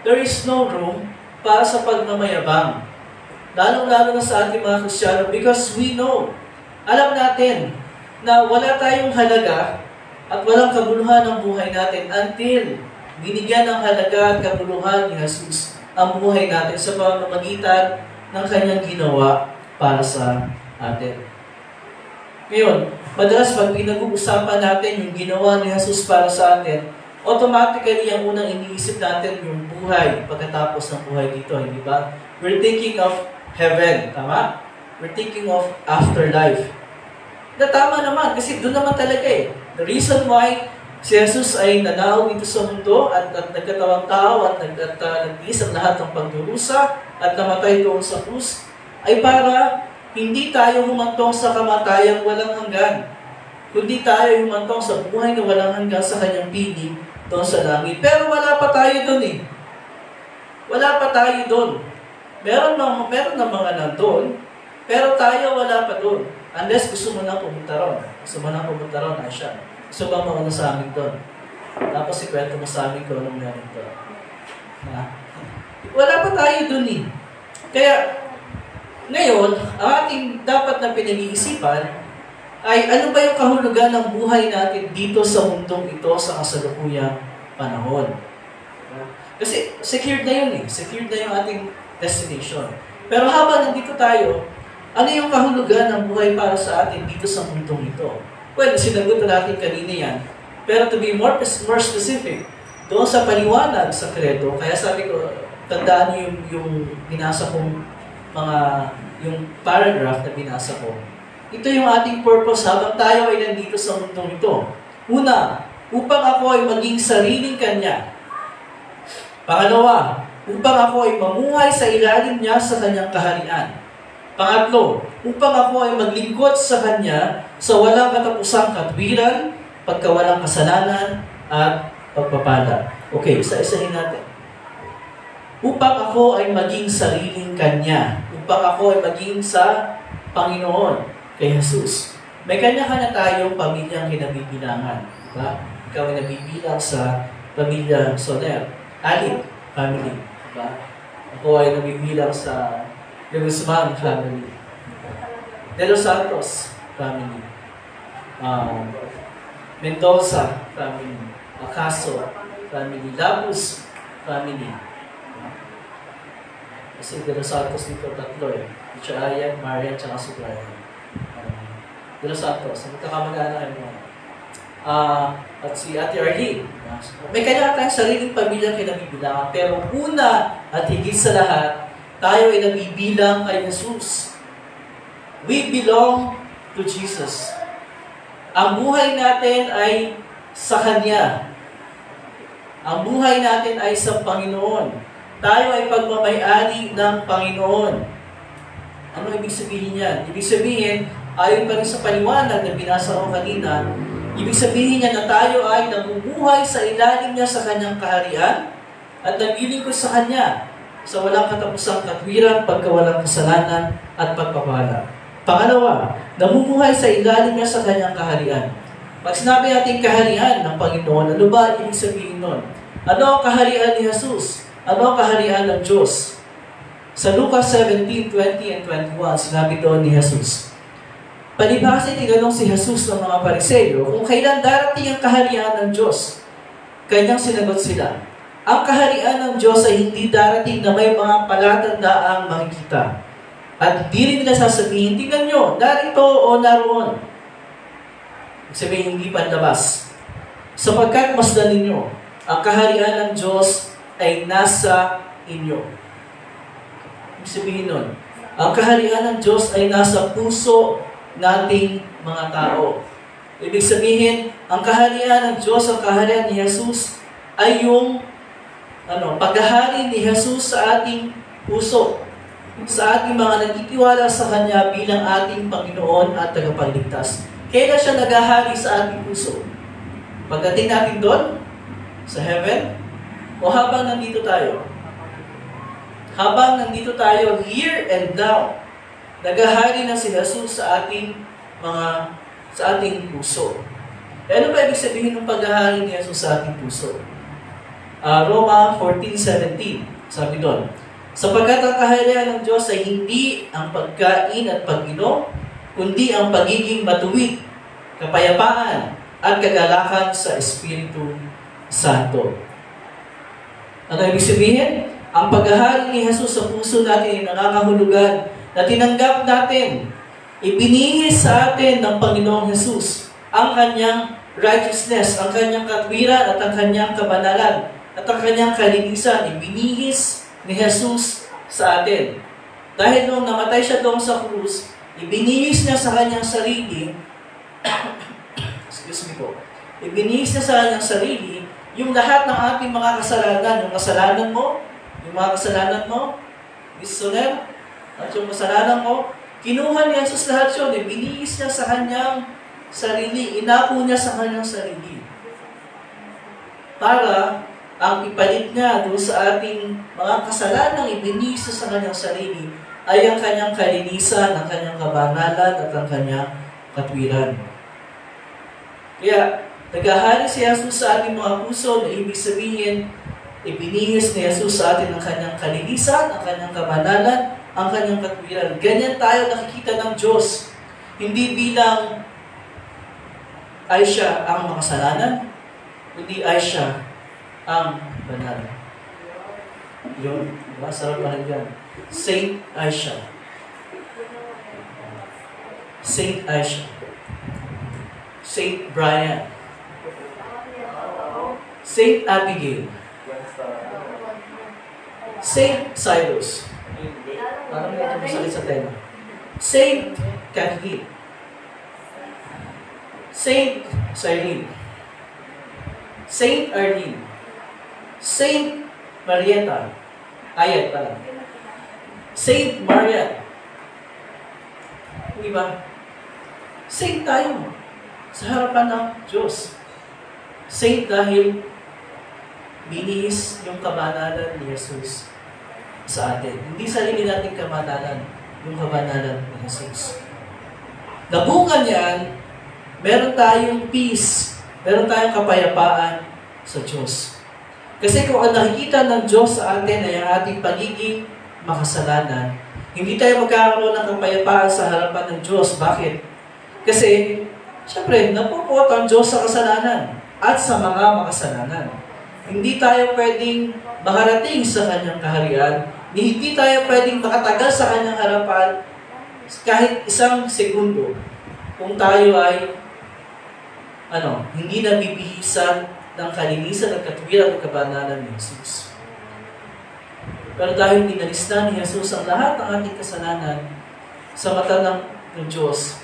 There is no room para sa pagmamayabang. Lalong-lalo na sa ating mga Kristiyano because we know, alam natin na wala tayong halaga at walang kabuluhan ng buhay natin until binigyan ng halaga at kabuluhan ni Jesus ang buhay natin sa pamamagitan ng kanyang ginawa para sa atin. Ngayon, madalas pag pinag-uusapan natin yung ginawa ni Jesus para sa atin, automatically ang unang iniisip natin yung buhay pagkatapos ng buhay dito, hindi ba? We're thinking of heaven, tama? We're thinking of afterlife. Na tama naman, kasi doon naman talaga eh. The reason why si Jesus ay nanao dito sa mundo at nagkatawang tao at nag-iis ang lahat ng pagdurusa at namatay doon sa krus ay para hindi tayo humantong sa kamatayang walang hanggan, kundi tayo humantong sa buhay na walang hanggan sa kanyang piling doon sa langit. Pero wala pa tayo doon eh. Wala pa tayo doon. Meron na mga nandun, pero tayo wala pa doon. Unless gusto mo na pumunta ron. Gusto mo na pumunta ron, Asya. Gusto bang mauna sa amin doon? Tapos ikwento mo sa amin kung anong meron doon. Wala pa tayo doon eh. Kaya, ngayon, ang ating dapat na pinag-iisipan ay ano ba yung kahulugan ng buhay natin dito sa mundong ito sa kasalukuyang panahon. Kasi secured na yun eh. Secured na yung ating destination. Pero habang nandito tayo, ano yung kahulugan ng buhay para sa atin dito sa mundong ito? Well, sinagot na natin kanina yan. Pero to be more specific, doon sa paliwanag sa kredo, kaya sabi ko, tandaan niyo yung binasa kong mga yung paragraph na binasa ko. Ito yung ating purpose habang tayo ay nandito sa mundong ito. Una, upang ako ay maging sariling Kanya. Pangalawa, upang ako ay mamuhay sa ilalim niya sa Kanyang kaharian. Pangatlo, upang ako ay maglingkod sa Kanya sa walang katapusang katwiran, pagkawalang kasalanan, at pagpapala. Okay, isa-isahin natin. Upang ako ay maging sariling Kanya. Upang ako ay maging sa Panginoon, kay Jesus. May kanya-kanya tayong pamilyang kinabibilangan. Diba? Ikaw ay nabibilang sa pamilya Soler. Alip, family. Diba? Ako ay nabibilang sa De Guzman family. De Los Santos family. Mendoza family. Acaso family. Labus family. Kasi De Los Santos dito tatlo eh. Ayan, Marian, tsaka si Brian. De Los Santos. Magkakamag-anak kayo mo. At si Ate Arlene. May kanya tayong sariling pamilya kinabibilangan. Pero una at higit sa lahat, tayo ay nabibilang kay Jesus. We belong to Jesus. Ang buhay natin ay sa Kanya. Ang buhay natin ay sa Panginoon. Tayo ay pagmamay-ari ng Panginoon. Ano ibig sabihin yan? Ibig sabihin, ayon pa rin sa paliwanag na binasa ko kanina, ibig sabihin niya na tayo ay namumuhay sa ilalim niya sa Kanyang kaharian at naglilingkod sa Kanya sa walang katapusang katwiran, pagkawalang kasalanan, at pagpapala. Pangalawa, namumuhay sa ilalim niya sa Kanyang kaharian. Pag sinabi natin kaharian ng Panginoon, ano ba ibig sabihin nun? Ano ang kaharian ni Jesus? Ano ang kaharian ng Diyos? Sa Lucas 17:20 and 21, sinabi doon ni Jesus, palibhasa tinanong si Jesus ng mga Pariseyo kung kailan darating ang kaharian ng Diyos. Kanyang sinagot sila, ang kaharian ng Diyos ay hindi darating na may mga palatandaang makikita. At hindi rin nila sasabihin, tingnan nyo, narito o naroon. Sabihin, hindi panlabas. Sapagkat masdan ninyo, ang kaharian ng Diyos ay nasa inyo. Ibig sabihin nun, ang kaharian ng Diyos ay nasa puso nating mga tao. Ibig sabihin, ang kaharian ng Diyos, ang kaharian ni Jesus, ay yung paghahari ni Jesus sa ating puso, sa ating mga nagtitiwala sa Kanya bilang ating Panginoon at tagapagligtas. Kailan siya naghahari sa ating puso? Pagdating natin doon, sa heaven, o habang nandito tayo? Habang nandito tayo, here and now, naghahari na si Jesus sa ating puso. Ano ba ibig sabihin ng paghahari ni Jesus sa ating puso? Roma 14:17, sabi doon, sapagkat ang kaharian ng Diyos ay hindi ang pagkain at pag-inom, kundi ang pagiging matuwid, kapayapaan, at kagalakan sa Espiritu Santo. Ano ibig sabihin? Ang paghahari ni Jesus sa puso natin ay nakakahulugan na tinanggap natin, ibinihis sa atin ng Panginoong Jesus ang Kanyang righteousness, ang Kanyang katwiran at ang Kanyang kabanalan at ang Kanyang kalinisan. Ibinihis ni Jesus sa atin. Dahil nung namatay siya doon sa krus, ibinihis niya sa Kanyang sarili ibinihis niya sa Kanyang sarili yung lahat ng ating mga kasalanan, yung kasalanan mo, yung mga kasalanan mo, Miss Soler, at yung kasalanan mo, kinuha ni Jesus lahat yun, binihis niya sa Kanyang sarili, inako niya sa Kanyang sarili. Para ang ipalit niya doon sa ating mga kasalanang ibinihis sa Kanyang sarili ay ang Kanyang kalinisan, ang Kanyang kabanalan at ang Kanyang katwiran. Kaya, naghahari si Jesus sa ating mga puso na ibig sabihin, ibinihis ni Jesus sa atin ang Kanyang kalinisan, ang Kanyang kabanalan, ang Kanyang katwiran. Ganyan tayo nakikita ng Diyos. Hindi bilang ay siya ang makasalanan, kundi ay siya ang banal. Yun, diba? Sarap mahal Saint Aisha. Saint Aisha. Saint Brian. Saint Abigail. Saint Cyrus. Parang ito masakit sa tema. Saint Catherine, Saint Cyrene, Saint Arlene, Saint Marietta, Ayat pala, Saint Mariat. Di ba? Saint tayo sa harapan ng Diyos. Saint dahil binihis yung kabanalan ni Jesus sa atin. Hindi sarili nating kabanalan, yung kabanalan ni Jesus. Nabungan yan, meron tayong peace, meron tayong kapayapaan sa Diyos. Kasi kung ang nakikita ng Diyos sa atin ay ang ating pagiging makasalanan, hindi tayo magkakaroon ng kapayapaan sa harapan ng Diyos. Bakit? Kasi, syempre, napupuot ang Diyos sa kasalanan at sa mga makasalanan. Hindi tayo pwedeng makarating sa Kanyang kaharian, hindi tayo pwedeng makatagal sa Kanyang harapan kahit isang segundo kung tayo ay hindi nabibihisan ng kalinisan at katuwiran at kabanalan ni Jesus. Pero dahil dinalis na ni Jesus ang lahat ng ating kasalanan sa mata ng Diyos,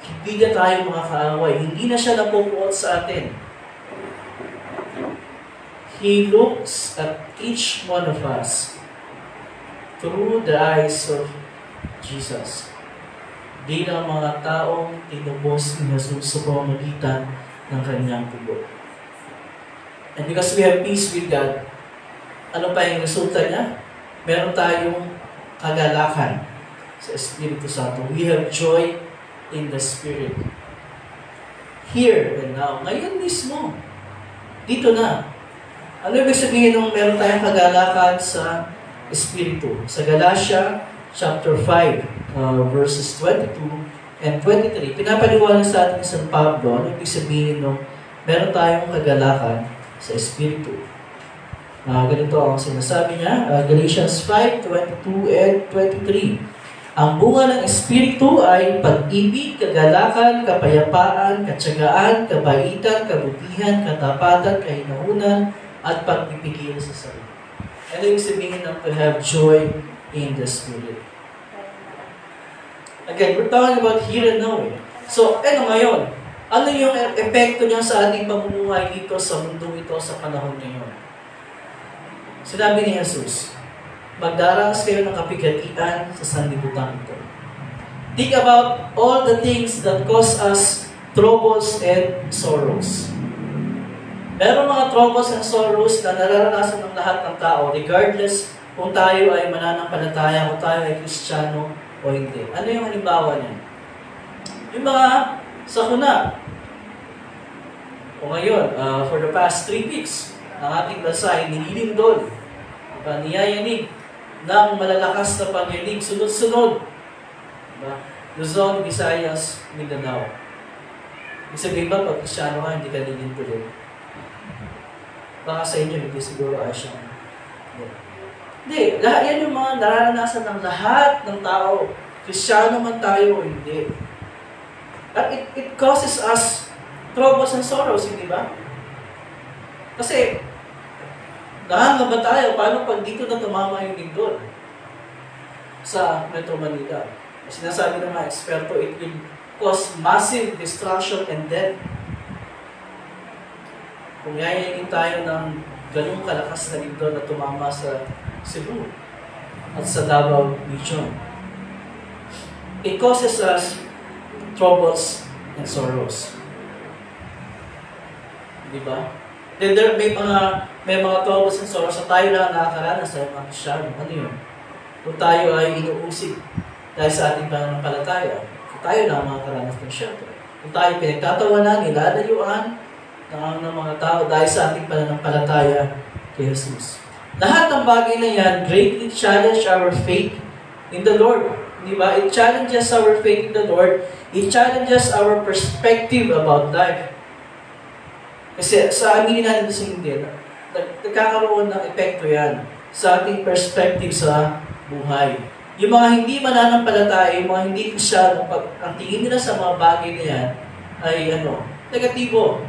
hindi na tayo makakaaway. Hindi na siya napupuot sa atin. He looks at each one of us through the eyes of Jesus. Di na mga taong tinubos ni Jesus sa pamamagitan ng kanyang tubo. And because we have peace with God, ano pa yung resulta niya? Meron tayong kagalakan sa Espiritu Santo. We have joy in the Spirit. Here and now. Ngayon mismo. Dito na. Ano ibig sabihin nung meron tayong kagalakan sa Espiritu? Sa Galatia chapter 5, verses 22 and 23. Pinapaliwanag sa atin ni San Pablo, ano ibig sabihin nung meron tayong kagalakan sa Espiritu. Ganito ang sinasabi niya, Galatians 5, 22 and 23. Ang bunga ng Espiritu ay pag-ibig, kagalakan, kapayapaan, katsagaan, kabaitan, kabutihan, katapatan, kahinahunan, at pagpipigil sa sarili. Ano yung sabihin ng to have joy in the Spirit? Again, we're talking about here and now. So, ngayon? Ano yung epekto niya sa ating pamumuhay dito sa mundo ito sa panahon ngayon? Sinabi ni Jesus, magdaranas kayo ng kapigatian sa sanlibutan ito. Think about all the things that cause us troubles and sorrows. Meron mga troubles and sorrows na nararanasan ng lahat ng tao, regardless kung tayo ay mananampalataya, kung tayo ay Kristiyano o hindi. Ano yung halimbawa niya? Yung mga sakuna. O ngayon, for the past 3 weeks, ang ating bansa ay nililindol, niyayanig ng malalakas na pagyanig, sunod-sunod. Luzon, Visayas, Mindanao. Ibig sabihin ba, pag Kristyano ka, hindi ka nilindolin? Baka sa inyo, hindi siguro ay siya. Hindi, yan yung mga nararanasan ng lahat ng tao. Kristyano man tayo o hindi. At it causes us troubles and sorrows, hindi ba? Kasi, nahangaba tayo, paano pag dito na tumama yung lindol sa Metro Manila? Sinasabi ng mga eksperto, it will cause massive destruction and death. Kung yayayagin tayo ng ganung kalakas na lindol na tumama sa Cebu at sa Davao region. It causes us troubles and sorrows. Diba? Then may mga troubles and sorrows na tayo lang nakakaranas sa mga Kristyano. Ano yun? Kung tayo ay inuusig dahil sa ating pananampalataya, kung tayo lang makakaranas ng syempre. Kung tayo pinagtatawanan, nilalayuan ng mga tao dahil sa ating pananampalataya kay Jesus. Lahat ng bagay na yan greatly challenge our faith in the Lord. Diba? It challenges our faith in the Lord. It challenges our perspective about life. Kasi sa aminin natin sa hindi, nagkakaroon ng epekto yan sa ating perspective sa buhay. Yung mga hindi mananampalataya, yung mga hindi Kristyano, ang tingin nila sa mga bagay na yan ay negatibo.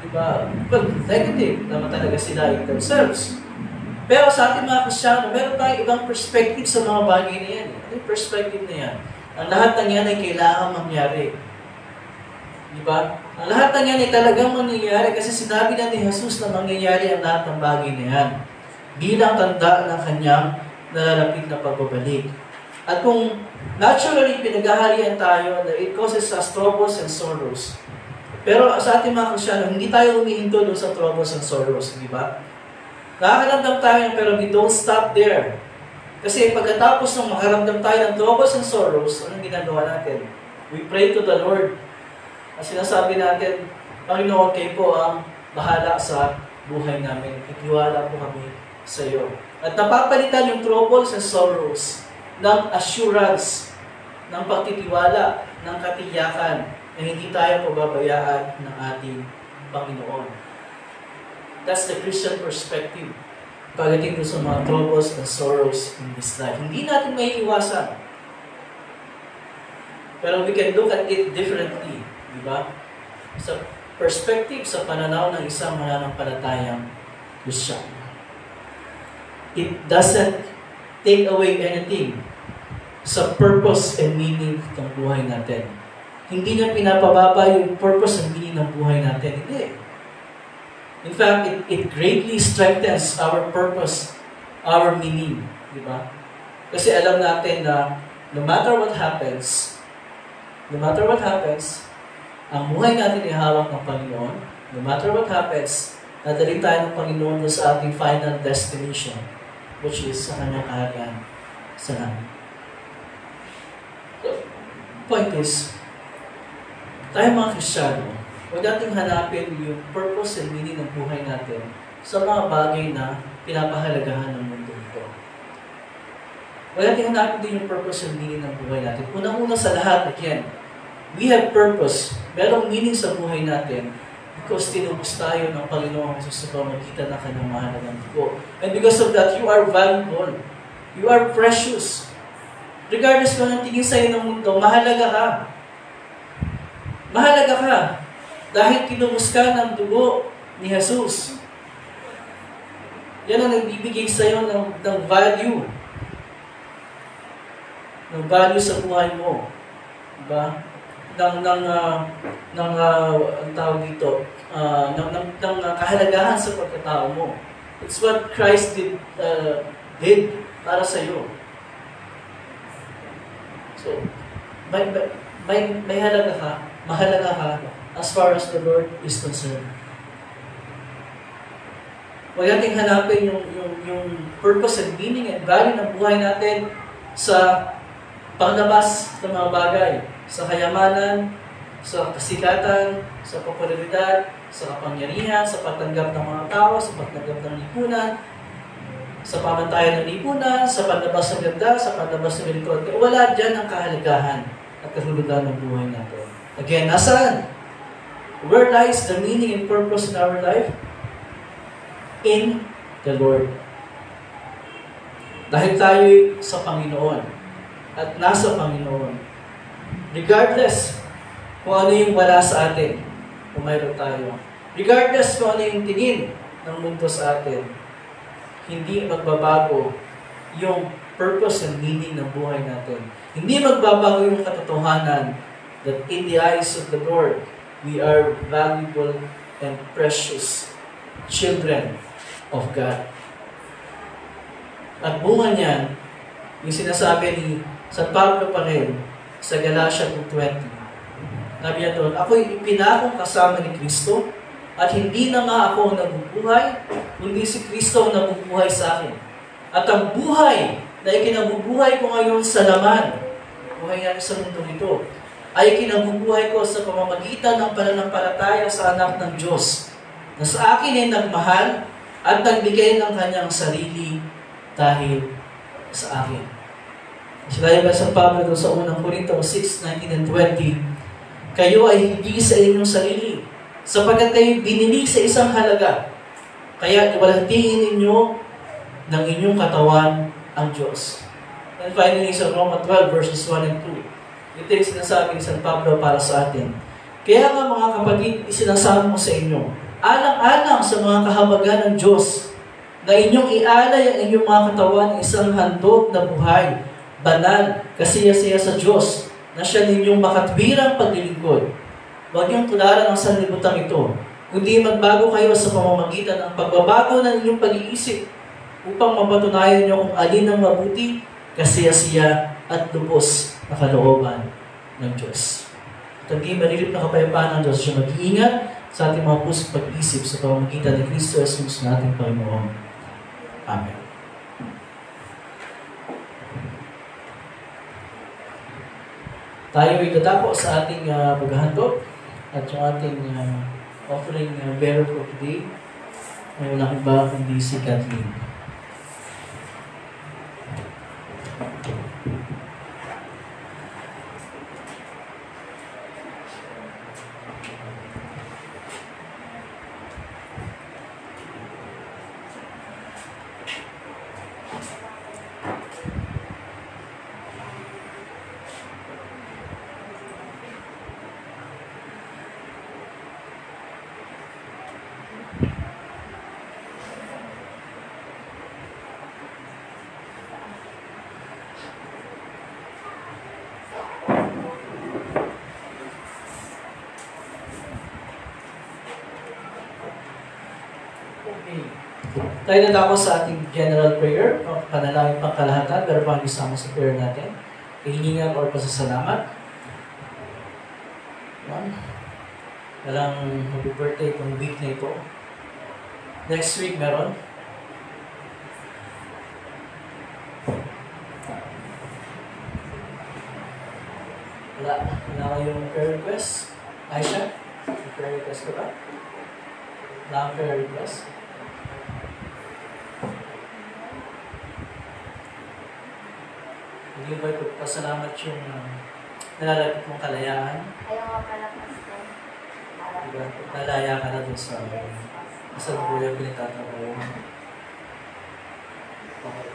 Diba? Well, negative naman talaga sila in themselves. Pero sa ating mga Kristyano, meron tayong ibang perspective sa mga bagay na yan. Ano yung perspective na yan? Ang lahat ng yan ay kailangan mangyari. Di ba? Ang lahat ng yan ay talagang mangyayari kasi sinabi na ni Jesus na mangyayari ang lahat ng bagay na yan bilang tanda ng kanyang nalalapit na pagbabalik. At kung naturally pinaghaharian tayo, it causes us troubles and sorrows. Pero sa ating mga Kristyano, hindi tayo humihinto doon sa troubles and sorrows, di ba? Nakakaramdam tayo pero we don't stop there. Kasi pagkatapos ng makaramdam tayo ng troubles and sorrows, anong ginagawa natin? We pray to the Lord. At sinasabi natin, Panginoon, kayo po ang bahala sa buhay namin. Ikiwala po kami sa iyo. At napapalitan yung troubles and sorrows ng assurance, ng pagtitiwala, ng katiyakan na hindi tayo pababayaan ng ating Panginoon. That's the Christian perspective pagdating sa mga troubles and sorrows in this life. Hindi natin may iwasan. Pero we can look at it differently. Diba? Sa perspective, sa pananaw ng isang mananampalatayang Christian. It doesn't take away anything sa purpose and meaning ng buhay natin. Hindi niya pinapababa yung purpose and meaning ng buhay natin. Hindi. In fact, it greatly strengthens our purpose, our meaning. Diba? Kasi alam natin na no matter what happens, ang buhay natin ay hawak ng Panginoon. No matter what happens, nadali tayo ng Panginoon sa ating final destination, which is sa kanyang kaharian sa langit. So, point is, tayo mga Kristiyano, huwag nating hanapin yung purpose and meaning ng buhay natin sa mga bagay na pinapahalagahan ng mundo ito. Huwag nating hanapin din yung purpose and meaning ng buhay natin. Unang-una sa lahat, again, we have purpose. Merong meaning sa buhay natin because tinubos tayo ng Panginoon Jesus sa pamagitan ng kanyang mahalagang dugo. And because of that, you are valuable. You are precious. Regardless kung anong tingin sa'yo ng mundo, mahalaga ka. Mahalaga ka. Dahil tinubos ka ng dugo ni Jesus. Yan ang nagbibigay sa'yo ng value. Ng value sa buhay mo. Diba? Ang tawag dito, ng kahalagahan sa pagkatao mo. It's what Christ did para sa iyo. So, may halaga ka, mahalaga ka as far as the Lord is concerned. Huwag nating hanapin yung purpose and meaning and value ng buhay natin sa panglabas ng mga bagay, sa kayamanan, sa kasikatan, sa popularidad, sa kapangyarihan, sa pagtanggap ng mga tao, sa pagtanggap ng lipunan, sa pamantayan ng lipunan, sa panlabas ng ganda, sa panlabas ng lingkod. Wala dyan ang kahalagahan at kahulugan ng buhay natin. Again, nasaan? Where lies the meaning and purpose in our life? In the Lord. Dahil tayo sa Panginoon at nasa Panginoon, regardless kung ano yung wala sa atin, kung mayroon tayo, regardless kung ano yung tingin ng mundo sa atin, hindi magbabago yung purpose and meaning ng buhay natin. Hindi magbabago yung katotohanan that in the eyes of the Lord, we are valuable and precious children of God. At bunga niyan, yung sinasabi ni San Pablo pa rin sa Galatia 2:20. Sabi niya doon, ako'y ipinakong kasama ni Kristo at hindi na nga ako nabubuhay, kundi si Kristo ang nabubuhay sa akin. At ang buhay na ikinabubuhay ko ngayon sa laman, buhay natin sa mundo nito, ay kinabubuhay ko sa pamamagitan ng pananampalataya sa anak ng Diyos, na sa akin ay nagmahal at nagbigay ng kanyang sarili dahil sa akin. Sinabi ba sa Pablo sa unang Korinto 6:19 and 20, kayo ay hindi sa inyong sarili, sapagkat kayo binili sa isang halaga, kaya iwalhatihin ninyo ng inyong katawan ang Diyos. And finally, sa Roma 12 verses 1 and 2, ito yung sinasabi ni San Pablo para sa atin. Kaya nga mga kapatid, isinasama ko sa inyo, alang-alang sa mga kahabagan ng Diyos, na inyong ialay ang inyong mga katawan ng isang handog na buhay, banal, kasiya-siya sa Diyos, na siya ninyong makatwirang paglilingkod. Huwag niyong tularan ang sanlibutan ito, kundi magbago kayo sa pamamagitan ng pagbabago ng inyong pag-iisip upang mapatunayan niyo kung alin ang mabuti, kasiya-siya at lubos na kalooban ng Diyos. At ang malilip na kapayapaan ng Diyos siya mag-iingat sa ating mga pusong pag-isip sa pamamagitan ni Kristo Jesus na ating Panginoon. Amen. Tayo ay dadako sa ating paghahandog at yung ating offering bearer for today ay walang iba kundi si Kathleen. Tayo na ako sa ating general prayer, panalangin pangkalahatan, pero pang isama sa prayer natin, kahilingan or pasasalamat. Walang happy birthday itong week na ito. Next week meron. Wala kayong prayer request? Aisha? May prayer request ka ba? Wala kang prayer request? Hindi ba ipagpasalamat yung nalalapit mong kalayaan? Ayaw nga pala Pastor. Diba? Nalaya ka na dun sa buhay pinagtatrabaho. Okay.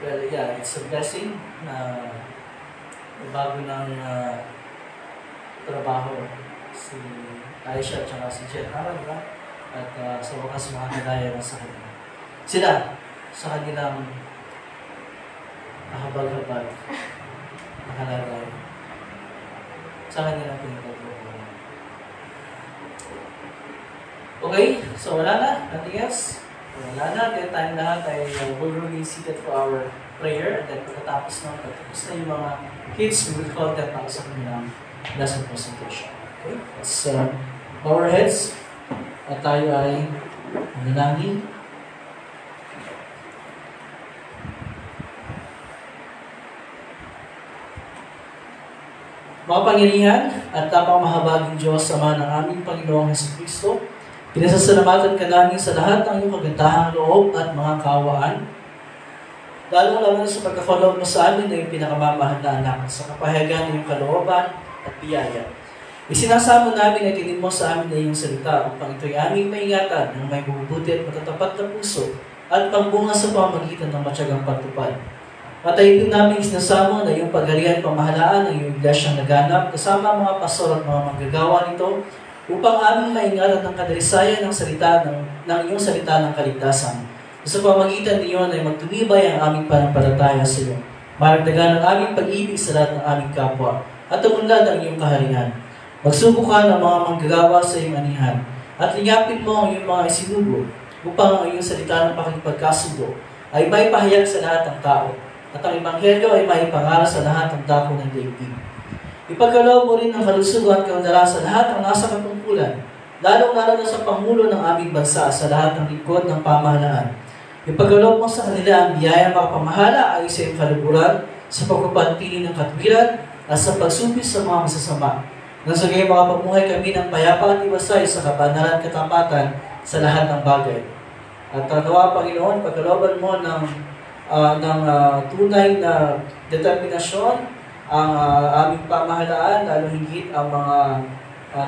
Well, yeah, it's a blessing na bago ng trabaho si Aisha at saka si Jen. Diba? At sa wakas mga nalaya na sa kanila. Sila, sa kanilang nakabag-habag, nakalagay. Sa kanilang pinagtatrabaho. Okay, so wala na. Nothing else. Wala na. Then tayong lahat ay we'll really seated for our prayer. And then pagkatapos na yung mga kids, we will call them out sa kanilang lesson presentation. Okay, let's bow our heads. At tayo ay manalangin. Makapangyarihan at napakamahabaging Diyos, Ama ng aming Panginoong Jesucristo, pinasasalamatan ka namin sa lahat ng iyong kagandahang loob at mga kaawaan. Lalo-lalo sa pagkakaloob mo sa amin na yung pinakamamahal na anak sa kapahayagan ng iyong kalooban at biyaya. Isinasamo namin at tinin mo sa amin na iyong salita upang ito'y aming maingatan ng may bubuti at matatapat na puso at pagbunga sa pamagitan ng matyagang pagtupad. Patayin din namin isinasamo na yung pagharian pamahalaan ng iyong iglesyang naganap kasama ang mga pastor at mga manggagawa nito upang aming maingatan ng kadalisayan ng salita ng iyong salita ng kaligtasan. Sa pamagitan niyon ay magtumibay ang aming panampalataya sa iyo. Maragdagan ang aming pag-ibig sa lahat ng aming kapwa at umunlad ang iyong kaharian. Magsubukan ang mga manggagawa sa iyong anihan at linyapin mo ang iyong mga isinugo upang ang iyong salita ng pakikipagkasundo ay may pahayag sa lahat ng tao at ang Ebanghelyo ay maipangara sa lahat ng dako ng daigdig. Ipagkaloob mo rin ang kalusugan at kaundaran sa lahat ng nasa katungkulan, lalong-lalo na sa Pangulo ng aming bansa sa lahat ng lingkod ng pamahalaan. Ipagkaloob mo sa kanila ang biyaya makapamahala ay sa iyong kaluguran, sa pagpapantili ng katwiran at sa pagsupis sa mga masasama. Nang sa gayon makapamuhay kami ng payapa at iwasay sa kabanalan at katapatan sa lahat ng bagay. At nawa, Panginoon, pagkalooban mo ng tunay na determinasyon ang aming pamahalaan, lalo higit ang mga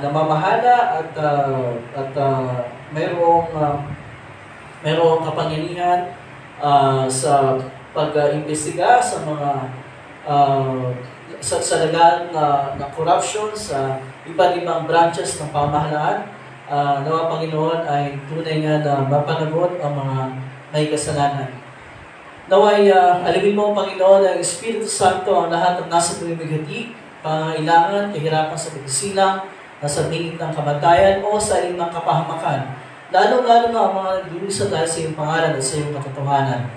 namamahala at mayroong kapangyarihan sa pag-imbestiga sa mga sa lagan na corruption sa iba't ibang branches ng pamahalaan. Nawa, Panginoon, ay tunay nga na mapanagot ang mga may kasalanan. Naway, alamin mo, Panginoon, ang Espiritu Santo ang lahat ng nasa pamimigati, pangangailangan, kahirapan sa pagsilang, nasa bingit ng kamatayan o sa ilang kapahamakan. Lalo-lalo na ang mga nagdurusa dahil sa iyong pangalan at sa iyong katotohanan.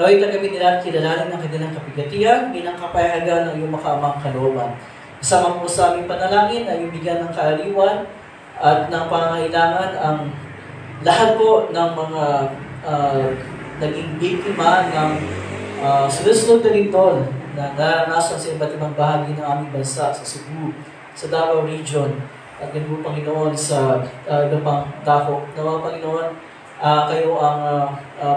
Naway tagamin nila at kilalanin ng kanilang kapigatian bilang kapayagan ng iyong makaamang kalooban. Kasama po sa aming panalangin na iyong bigyan ng kaaliwan at ng pangangailangan ang lahat po ng mga naging biktima ng sunod-sunod na lindol na naranasan sa iba't ibang bahagi ng aming bansa, sa Cebu, sa Davao Region, at ganun po, Panginoon, sa iba pang dako. Nawa, Panginoon, kayo ang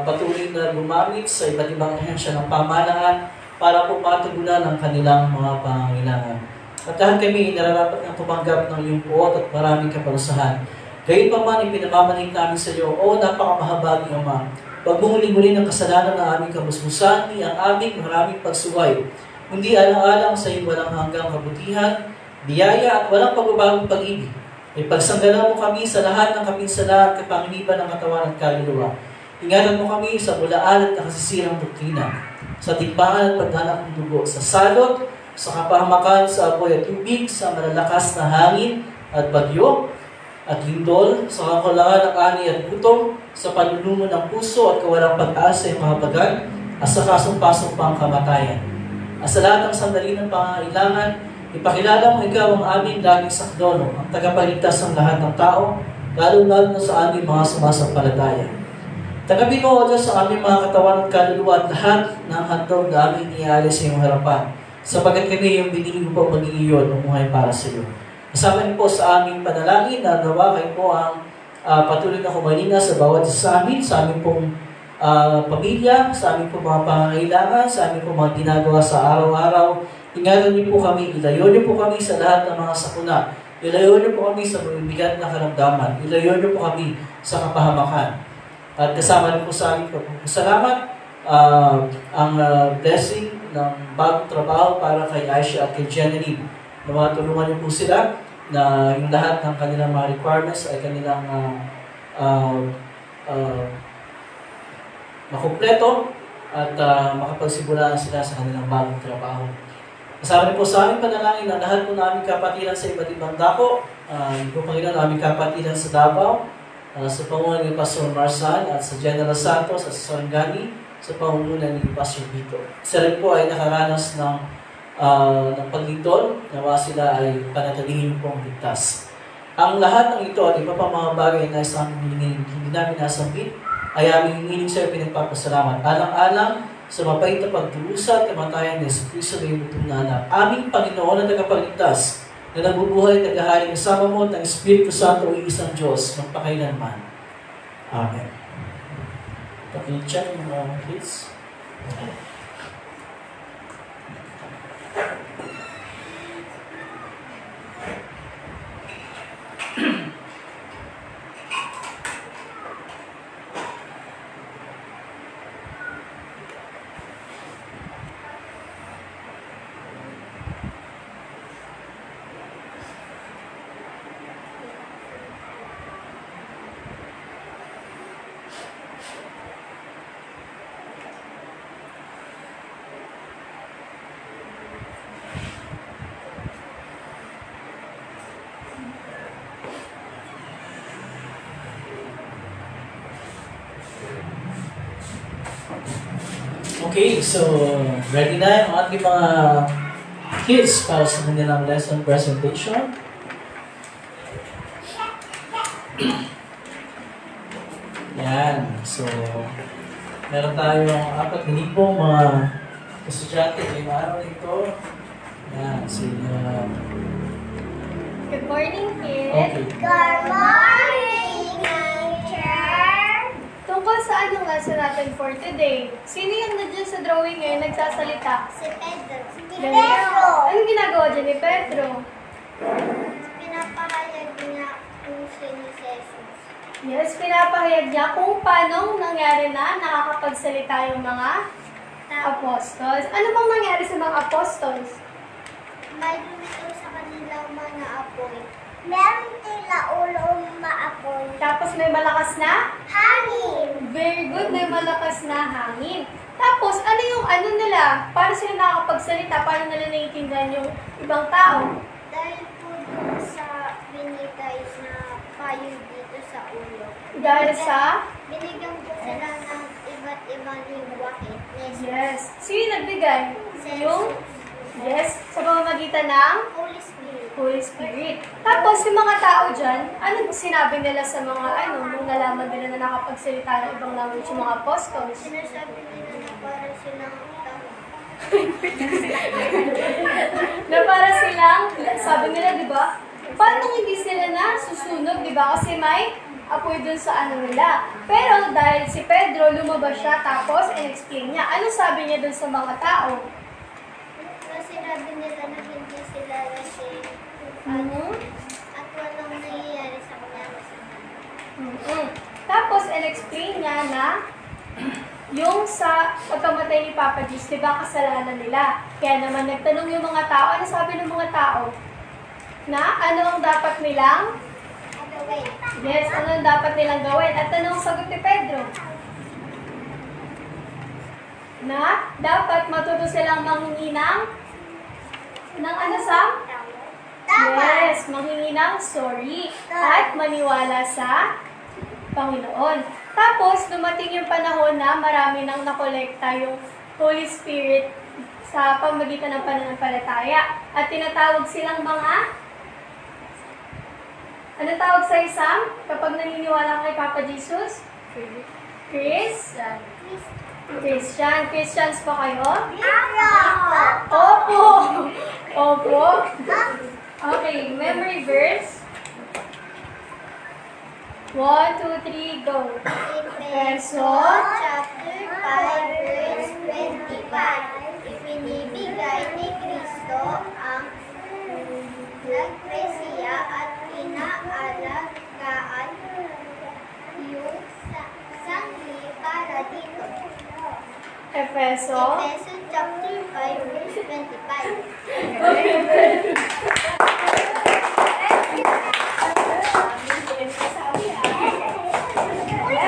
patuloy na gumamit sa iba't ibang ahensya ng pamahalaan para po matugunan ang kanilang mga pangangailangan. At lahat kami nararapat ng tumanggap ng iyong puot at maraming kaparusahan. Gayun pa man, ipinamamanig namin sa iyo, o napakamahabaging Ama, huwag mong huling-huli ng kasalanan ng aming kabusbusan, ni ang aming maraming pagsuway, kundi alang-alang sa iyong walang hanggang kabutihan, biyaya at walang pagbabagong pag-ibig. Ay pagsanggalan mo kami sa lahat ng kapinsalaan at kapanginipan ng katawan at kaluluwa. Ingatan mo kami sa bulaan at nakasisirang doktrina, sa timbangan at paghanap ng dugo, sa salot, sa kapahamakan, sa apoy at tubig, sa malalakas na hangin at bagyo, at lindol, sa kakulangan ng ani at gutom, sa panlulumo ng puso at kawalang pag-asa ay kahabagan, at sa kasong-pasong pang kamatayan. At sa lahat ng sandali ng pangailangan, ipakilala mo ikaw ang aming laging sakdono, ang tagapagligtas ng lahat ng tao, lalo-lalo na sa aming mga sumasampalataya. Tagabin mo, O Diyos, sa aming mga katawan at kaluluwa at lahat ng handog na aming iaalis sa iyong harapan, sapagat kami yung binili mo po maging iyon umuhay para sa iyo. Kasama niyo po sa aming panalangin na nawa kayo po ang patuloy na kumalina sa bawat isa sa aming pong pamilya, sa aming pong mga pangangailangan, sa aming pong mga ginagawa sa araw-araw. Ingatan niyo po kami, ilayo niyo po kami sa lahat ng mga sakuna. Ilayo niyo po kami sa mabibigat na karamdaman. Ilayo niyo po kami sa kapahamakan. At kasama niyo po sa aming salamat ang blessing ng bagong trabaho para kay Aisha at kay Jenny. Na mga tulungan niyo po sila na yung lahat ng kanilang mga requirements ay kanilang makumpleto at makapagsimula sila sa kanilang bagong trabaho. Kasama niyo po sa aming panalangin na lahat po na aming kapatiran sa iba't ibang dako, yung Panginoon na aming kapatiran sa Davao, sa pangunguna ni Pastor Marsan at sa General Santos at sa Sarangani, sa pangunguna ni Pastor Vito. Isa rin po ay nakaranas ng paglitol, nawa sila ay panatilihin pong ligtas. Ang lahat ng ito at iba pa mga bagay na isang hindi namin nasambit, ay aming hinihiling sa iyo pinagpapasalamat. Alang-alang sa mapait na pagdurusa at kamatayan ni Jesucristo na iyong butong na anak. Aming Panginoon na tagapagligtas, na nabubuhay at naghahaling kasama mo at ang Espiritu Santo o isang Diyos magpakailanman. Amen. Paki-check mga kids. Okay, so ready na yung ating mga kids para sa kanilang lesson presentation. Yan, so meron tayong 4 libong mga estudyante ngayong araw nito. Yan, so Good morning, kids. okay. Good morning, teacher. Tungkol sa anong lesson natin for today? Sino yung nandiyan sa drawing ngayon nagsasalita? Si Pedro. Si Ganun. Pedro. Anong ginagawa dyan ni Pedro? Pinapahayag niya kung sino si Jesus. Yes, pinapahayag niya kung paano nangyari na nakakapagsalita yung mga apostles. Ano bang nangyari sa mga apostles? May lumitaw sa kanilang mga apoy. Meron tila ulong maapoy. Tapos may malakas na Hangin! Very good, may malakas na hangin. Tapos, ano yung ano nila? Paano sila nakakapagsalita? Paano nila naiintindihan yung ibang tao? Dahil po dun sa binigay na payo dito sa ulo. Dahil sa? Binigyan po sila ng iba't ibang lingwahe. Yes. Sino nagbigay? Jesus. Yung? Yes. Sa pamamagitan ng? Holy Spirit. Holy Spirit. Tapos, yung mga tao dyan, ano sinabi nila sa mga nung nalaman nila na nakapagsalita ng ibang language yung mga apostles? Sinasabi nila na para silang tao. Na para silang, sabi nila, di ba? Paano hindi sila na susunog, di ba? Kasi may apoy dun sa ano nila. Pero dahil si Pedro, lumabas siya, tapos in-explain niya. Ano sabi niya dun sa mga tao? Kasi sinabi nila na hindi sila kasi at walang nangyayari sa kanya masama. Tapos, in-explain niya na yung sa pagkamatay ni Papa Jesus, di ba kasalanan nila? Kaya naman nagtanong yung mga tao, ano sabi ng mga tao? Na ano ang dapat nilang? Gawin. Yes, ano ang dapat nilang gawin? At anong sagot ni Pedro? Na dapat matuto silang manghingi ng ano Sam? Yes, manghingi ng sorry at maniwala sa Panginoon. Tapos, dumating yung panahon na marami nang nakolekta yung Holy Spirit sa pamamagitan ng pananampalataya. At tinatawag silang mga... Ano tawag sa Sam? Kapag naniniwala kay Papa Jesus? Christian. Christians pa kayo? Opo! Opo! Okay, memory verse. 1, 2, 3, go. Efesos chapter 5 verse 25. Ipinibigay ni Kristo ang nagpresya at inaalagaan yung sangli para dito. Efeso. Efesos chapter 5 verse 25.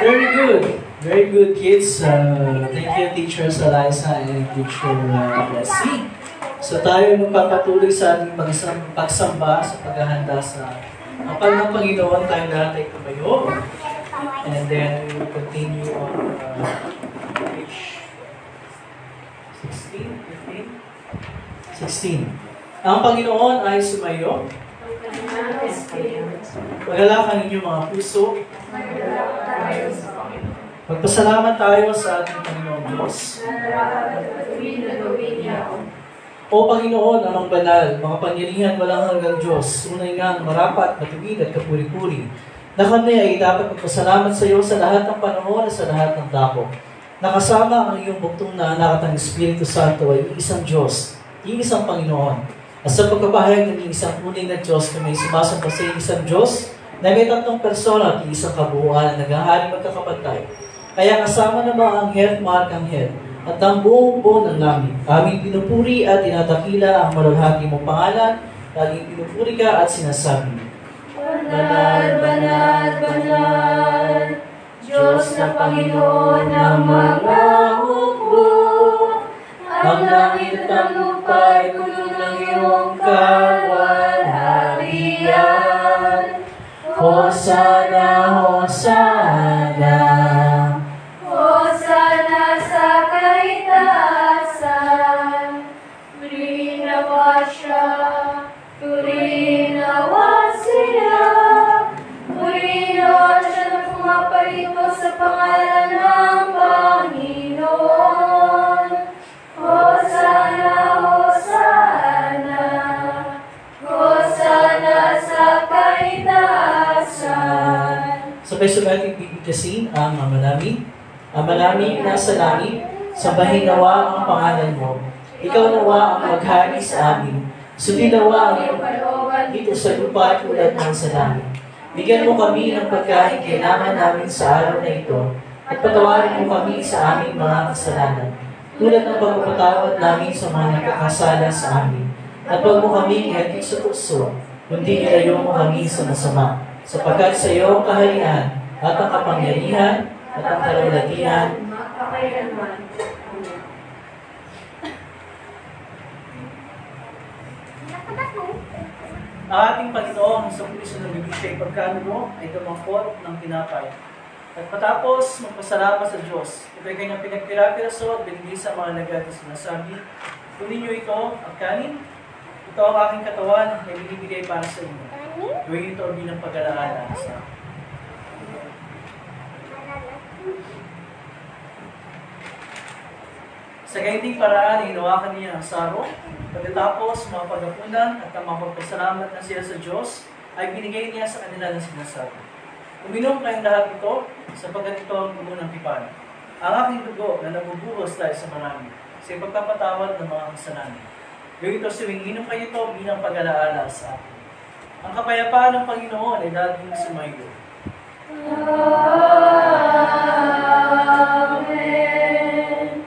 Very good. Very good, kids. Thank you, Teacher Eliza and Teacher Leslie. So tayo magpapatuloy sa ating pagsamba sa paghahanda sa kapal ng Panginoon. Tayo lahat ay tumayo. And then we will continue on page 16. Ang Panginoon ay sumayo. Pagalakan ninyo mga puso. Magpasalamat tayo sa ating Panginoon Diyos. O Panginoon, amang banal, mga pangyarihan walang hanggang Diyos, tunay ngang marapat, matuwid at kapuri-puri, na kami ay dapat magpasalamat sa iyo sa lahat ng panahon at sa lahat ng dako. Nakasama ang iyong buktong na anak at ang Espiritu Santo ay isang Diyos, isang Panginoon. At sa pagkabahayag ng isang tunay na Diyos, kami sumasamba sa isang Diyos na may tatlong persona at isang kabuuan na naghahari magkakapantay. Kaya kasama na mga anghel at mga arkanghel at ang buong buo ng langit. Aming pinupuri at tinatakila ang malalhati mong pangalan. Laging pinupuri ka at sinasabi, Banal, banal, banal, Diyos na Panginoon ng mga hukbo. Ang langit at ang lupa ay puno ng iyong kawalharian. Hosana, Hosana, Hosana sa kaitaasan. Purinawa siya, purinawa siya, purinawa siya na pumaparito sa pangalan ng Panginoon. Hosana, Hosana, Hosana sa kaitaasan. sabay-sabay ating bibigkasin ang Ama namin. Ama namin nasa langit, sambahin nawa ang pangalan mo. Ikaw nawa ang maghari sa amin. Sundin nawa ang iyong kalooban dito sa lupa at tulad ng sa langit. Bigyan mo kami ng pagkain kailangan namin sa araw na ito at patawarin mo kami sa aming mga kasalanan, tulad ng pagpapatawad namin sa mga nagkakasala sa amin. At huwag mo kami ihatid sa tukso, kundi ilayo mo kami sa masama, sapagkat sa iyo ang kaharian at ang kapangyarihan at ang kalulatian, magpakailanman. Amen. Ang ating Panginoong sa Kristo na bibigay pagkanuno ay dumangkot ng tinapay. At matapos magpasalamat sa Diyos, ito'y kanyang pinagpira-piraso at binigay sa mga nagad na sinasabi, kunin niyo ito at kanin. Ito ang aking katawan na binibigay para sa inyo. Gawin ito bilang pag-alaala sa akin. Sa ganitong paraan, hinawakan niya ang saro. Pagkatapos, mga pagkapunan at ang mapagpasalamat na siya sa Diyos, ay binigay niya sa kanila ng sinasabi. Uminom kayong lahat ito, sapagkat ito ang dugo ng tipan. Ang aking dugo na nabubuhos dahil sa marami, sa ipagpapatawad ng mga kasalanan. Gawin ito inom kayo ito bilang pag-alaala sa akin. Ang kapayapaan ng Panginoon ay laging sumayo. Amen.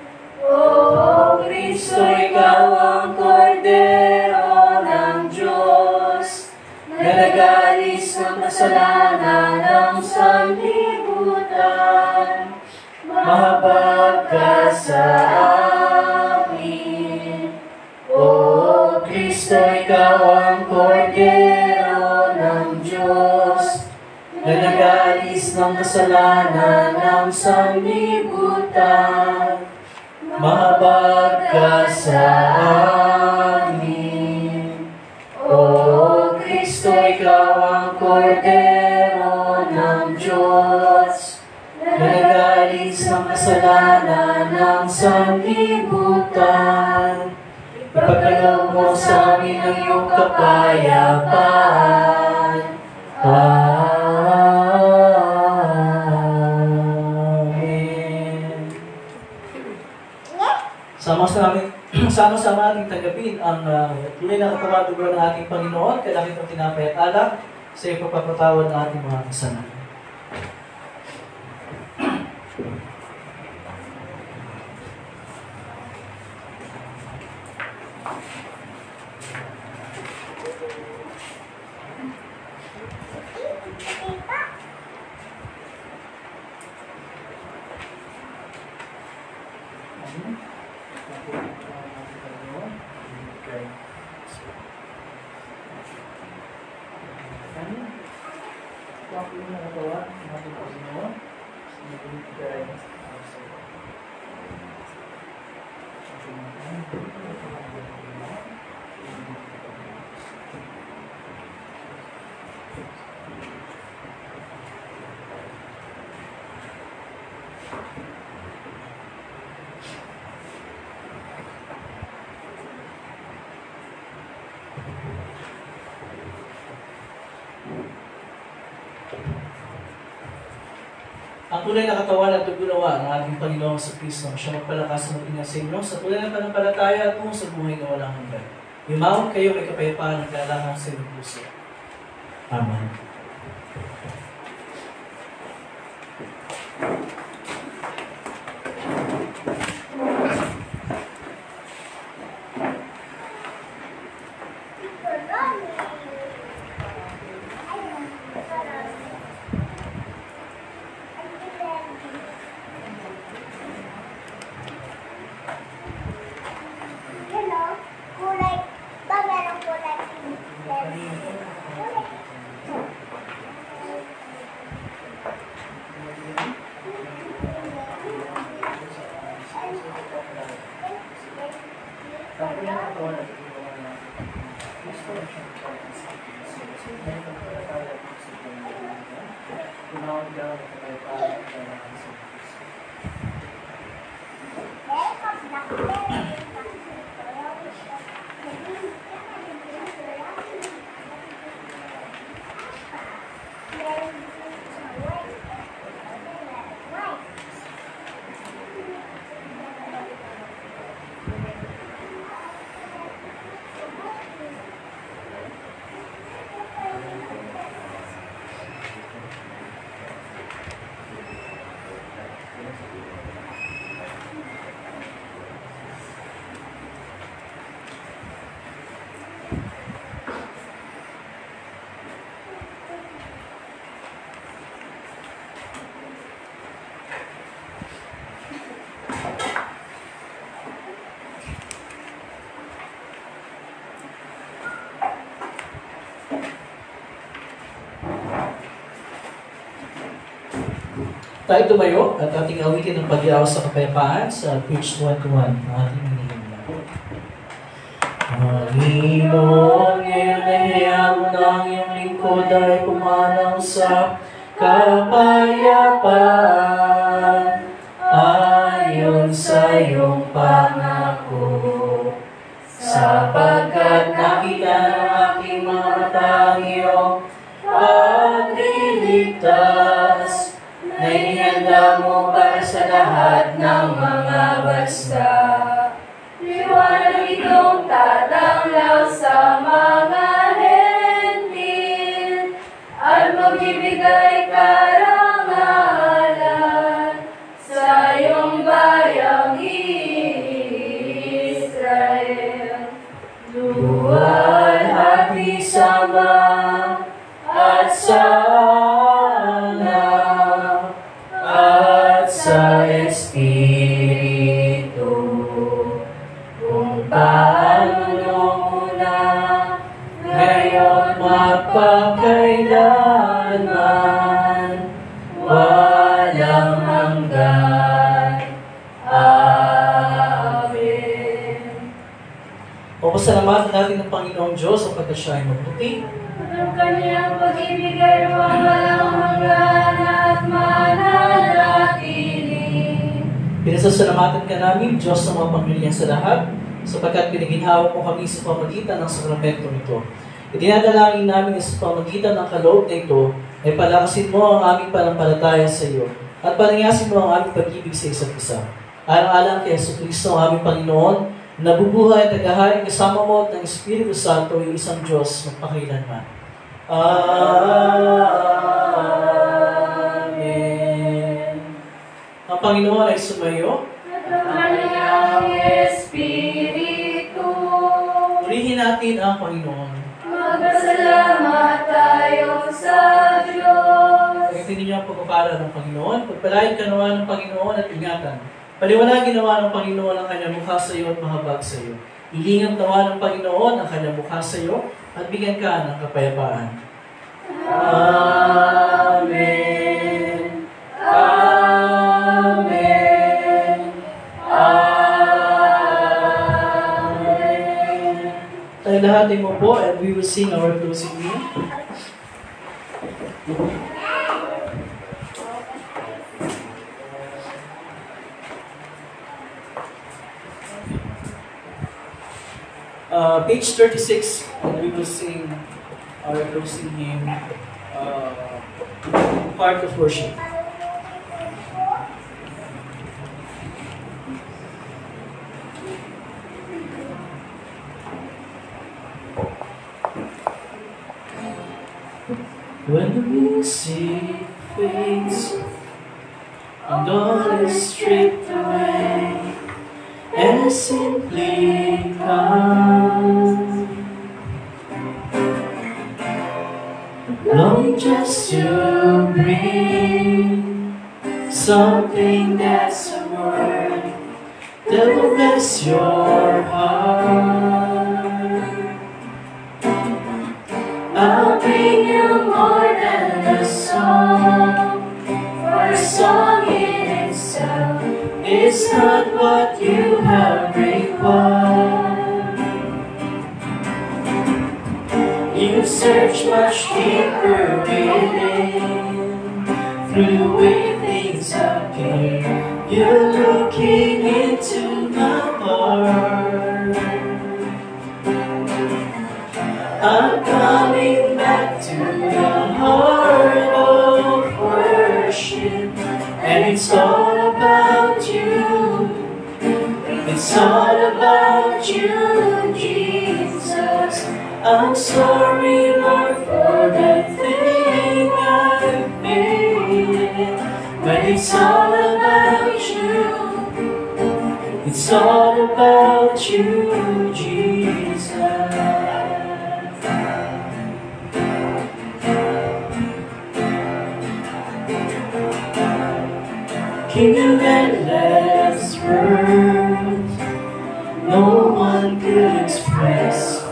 O Kristo, ikaw ang kordero ng Diyos, na nag-aalis ng kasalanan ng sanlibutan. Mahabag ka sa amin. O Kristo, ikaw ang kordero ng Diyos, na nag-aalis ng kasalanan ng sanlibutan. Mahabag ka sa amin. O Kristo, ikaw ang kordero ng Diyos, na nag-aalis ng kasalanan ng sanlibutan. Ipagkaloob mo sa amin ang iyong kapayapaan. Amen. Sama-sama ating tanggapin ang tunay na katawan dugo ng ating Panginoon, kalakit ng tinapay at alak sa ipagpapatawad ng ating mga kasalanan. Ang tunay na katawan at tugulawa ng ating Panginoong sa Kristo, siya magpalakas ng mag-ingat sa inyo sa tunay na panampalataya at tungo sa buhay na walang hanggan. Yumawag kayo may kapayapaan at kailangan sa inyong puso. Amen. Tayo tumayo at ating awitin ng pag-iaw sa kapayapaan sa page 21 ng ating hinihimla. Panginoon, ngayon ay hayaan mo na ang iyong lingkod ay pumanang sa kapayapaan ayon sa iyong pangako. Sapagkat nakita ng aking mga mata ang iyong pagliligtas na inihanda mo para sa lahat ng mga basta. Liwanag itong tatanglaw sa mga hentil at magbibigay karangalan sa iyong bayang Israel. Luwalhati sama at sana at sa Espiritu kung paano muna ngayon magpakailanman walang hanggan. Amen. O pasalamatan natin ng Panginoong Diyos sapagkat siya ay mabuti. Ang kanyang pag-ibig ay walang hanggan at mananatili. Pinasasalamatan ka namin, Diyos ng mga pamilya sa lahat, sapagkat pinaginhawa mo kami sa pamagitan ng sakramento nito. Idinadalangin namin sa pamagitan ng kaloob na ito, ay palakasin mo ang aming panampalataya sa iyo, at palangasin mo ang aming pag-ibig sa isa't isa. Alang-alang kay Jesucristo ang aming Panginoon, nabubuhay at naghahain kasama mo at ng Espiritu Santo, yung isang Diyos magpakailanman. Amen. Ang Panginoon ay sumayo. At ang kanyang Espiritu. Purihin natin ang Panginoon. Magpasalamat tayo sa Diyos. Pagkatin ninyo ang pagpapala ng Panginoon. Pagpalain ka nawa ng Panginoon at ingatan. Paliwanagin nawa ng Panginoon ang kanyang mukha sa iyo at mahabag sa iyo. Ilingap nawa ng Panginoon ang kanyang mukha sa iyo at bigyan ka ng kapayapaan. Amen. Amen. Amen. Tayo lahat ay mo po and we will sing our closing hymn. Page 36, and we will sing our closing hymn, part of worship. When the music fades and all is stripped away, and I simply come, longing just to bring something that's a word that will bless your heart. I'll bring you more than a song, for a song in itself is not what you have required. You search much deeper within, through the way things appear. You're looking into my heart. I'm coming back to the heart of worship, and it's all about you. It's all about you, Jesus. I'm sorry, Lord, for the thing I've made, but it's all about you. It's all about you, Jesus. King of endless words, no one could express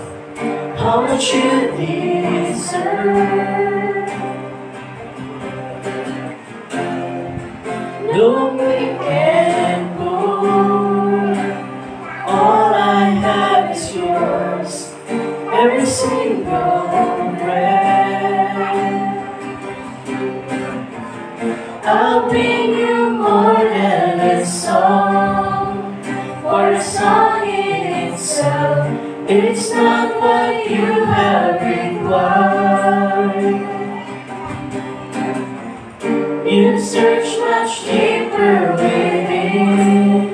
how much you deserve. I'll bring you more than a song. For a song in itself, it's not what you have required. You search much deeper within.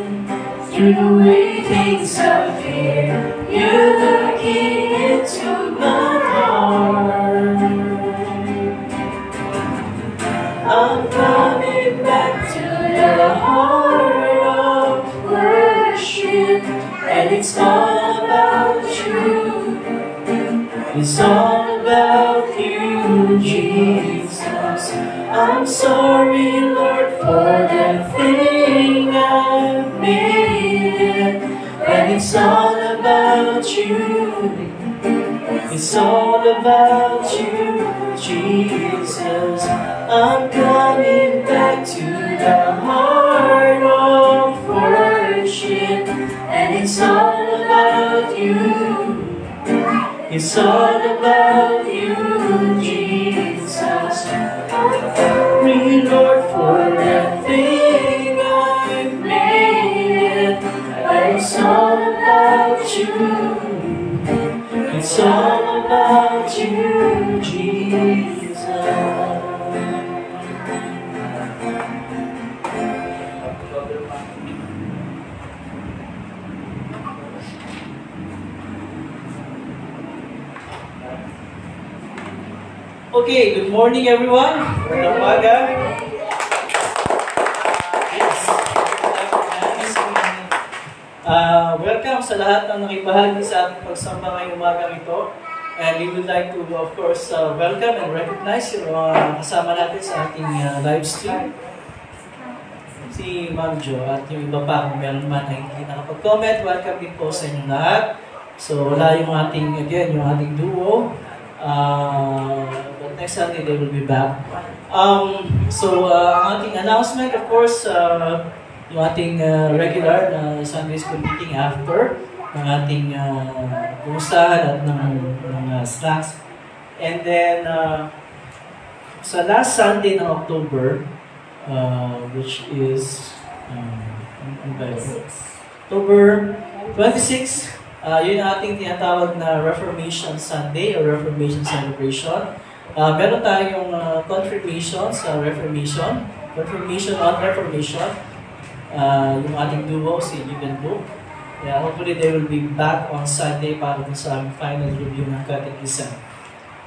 Through the way things appear, you're looking into my heart. I'm coming back to the heart of worship, and it's all about you. It's all about you, Jesus. I'm sorry, Lord, for the thing I've made, and it's all about you. It's all about you, Jesus. I'm coming back to the heart of worship, and it's all about you. It's all about you, Jesus. Sorry, Lord, for the thing I've made, but it's all about you. It's all about you, Jesus. Okay, good morning everyone. Magandang umaga. Welcome sa lahat ng nakibahagi sa ating pagsamba ngayong umagang ito. And we would like to, of course, welcome and recognize yung kasama natin sa ating live stream. Si Ma'am Jo at yung iba pa kung meron man na hindi nakapag-comment, welcome din po sa inyong lahat. So wala yung ating, again, yung ating duo. But next Sunday they will be back. Ang ating announcement, of course, yung ating regular na Sunday school meeting after ng ating kumustahan at ng snacks. And then, sa last Sunday ng October, which is October 26, yun ang ating tinatawag na Reformation Sunday or Reformation Celebration. Meron tayong confirmation sa Reformation, confirmation on Reformation. Yung ating duo, si Eve and Luke. Yeah, hopefully they will be back on Sunday para sa final review ng Catechism.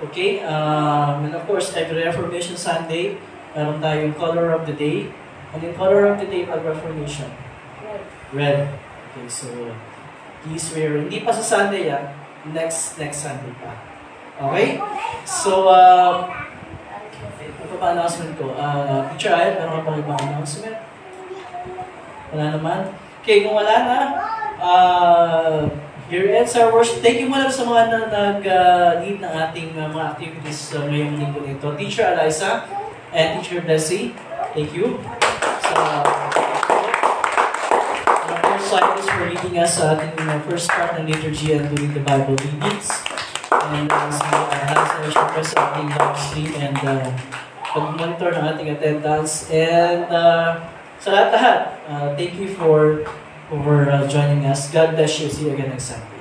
Okay, and of course, every Reformation Sunday, meron tayong color of the day. Ano yung color of the day pag Reformation? Red. Okay, so please wear. Hindi pa sa Sunday yan. Next Sunday pa. Okay? So, ito pa announcement ko. Teacher Ayat, meron ka pa ibang announcement? Wala naman? Okay, kung wala na, here ends our worship. Thank you muna sa mga nag-lead ng ating mga activities ngayong linggo nito. Teacher Eliza and Teacher Bessie, thank you. So, of course, Silas for leading us sa ating first part ng liturgy and doing the Bible readings. And si Hans na syempre sa ating live stream and pag-monitor ng ating attendance. And sa lahat-lahat, thank you for joining us. God bless you. See you again next time.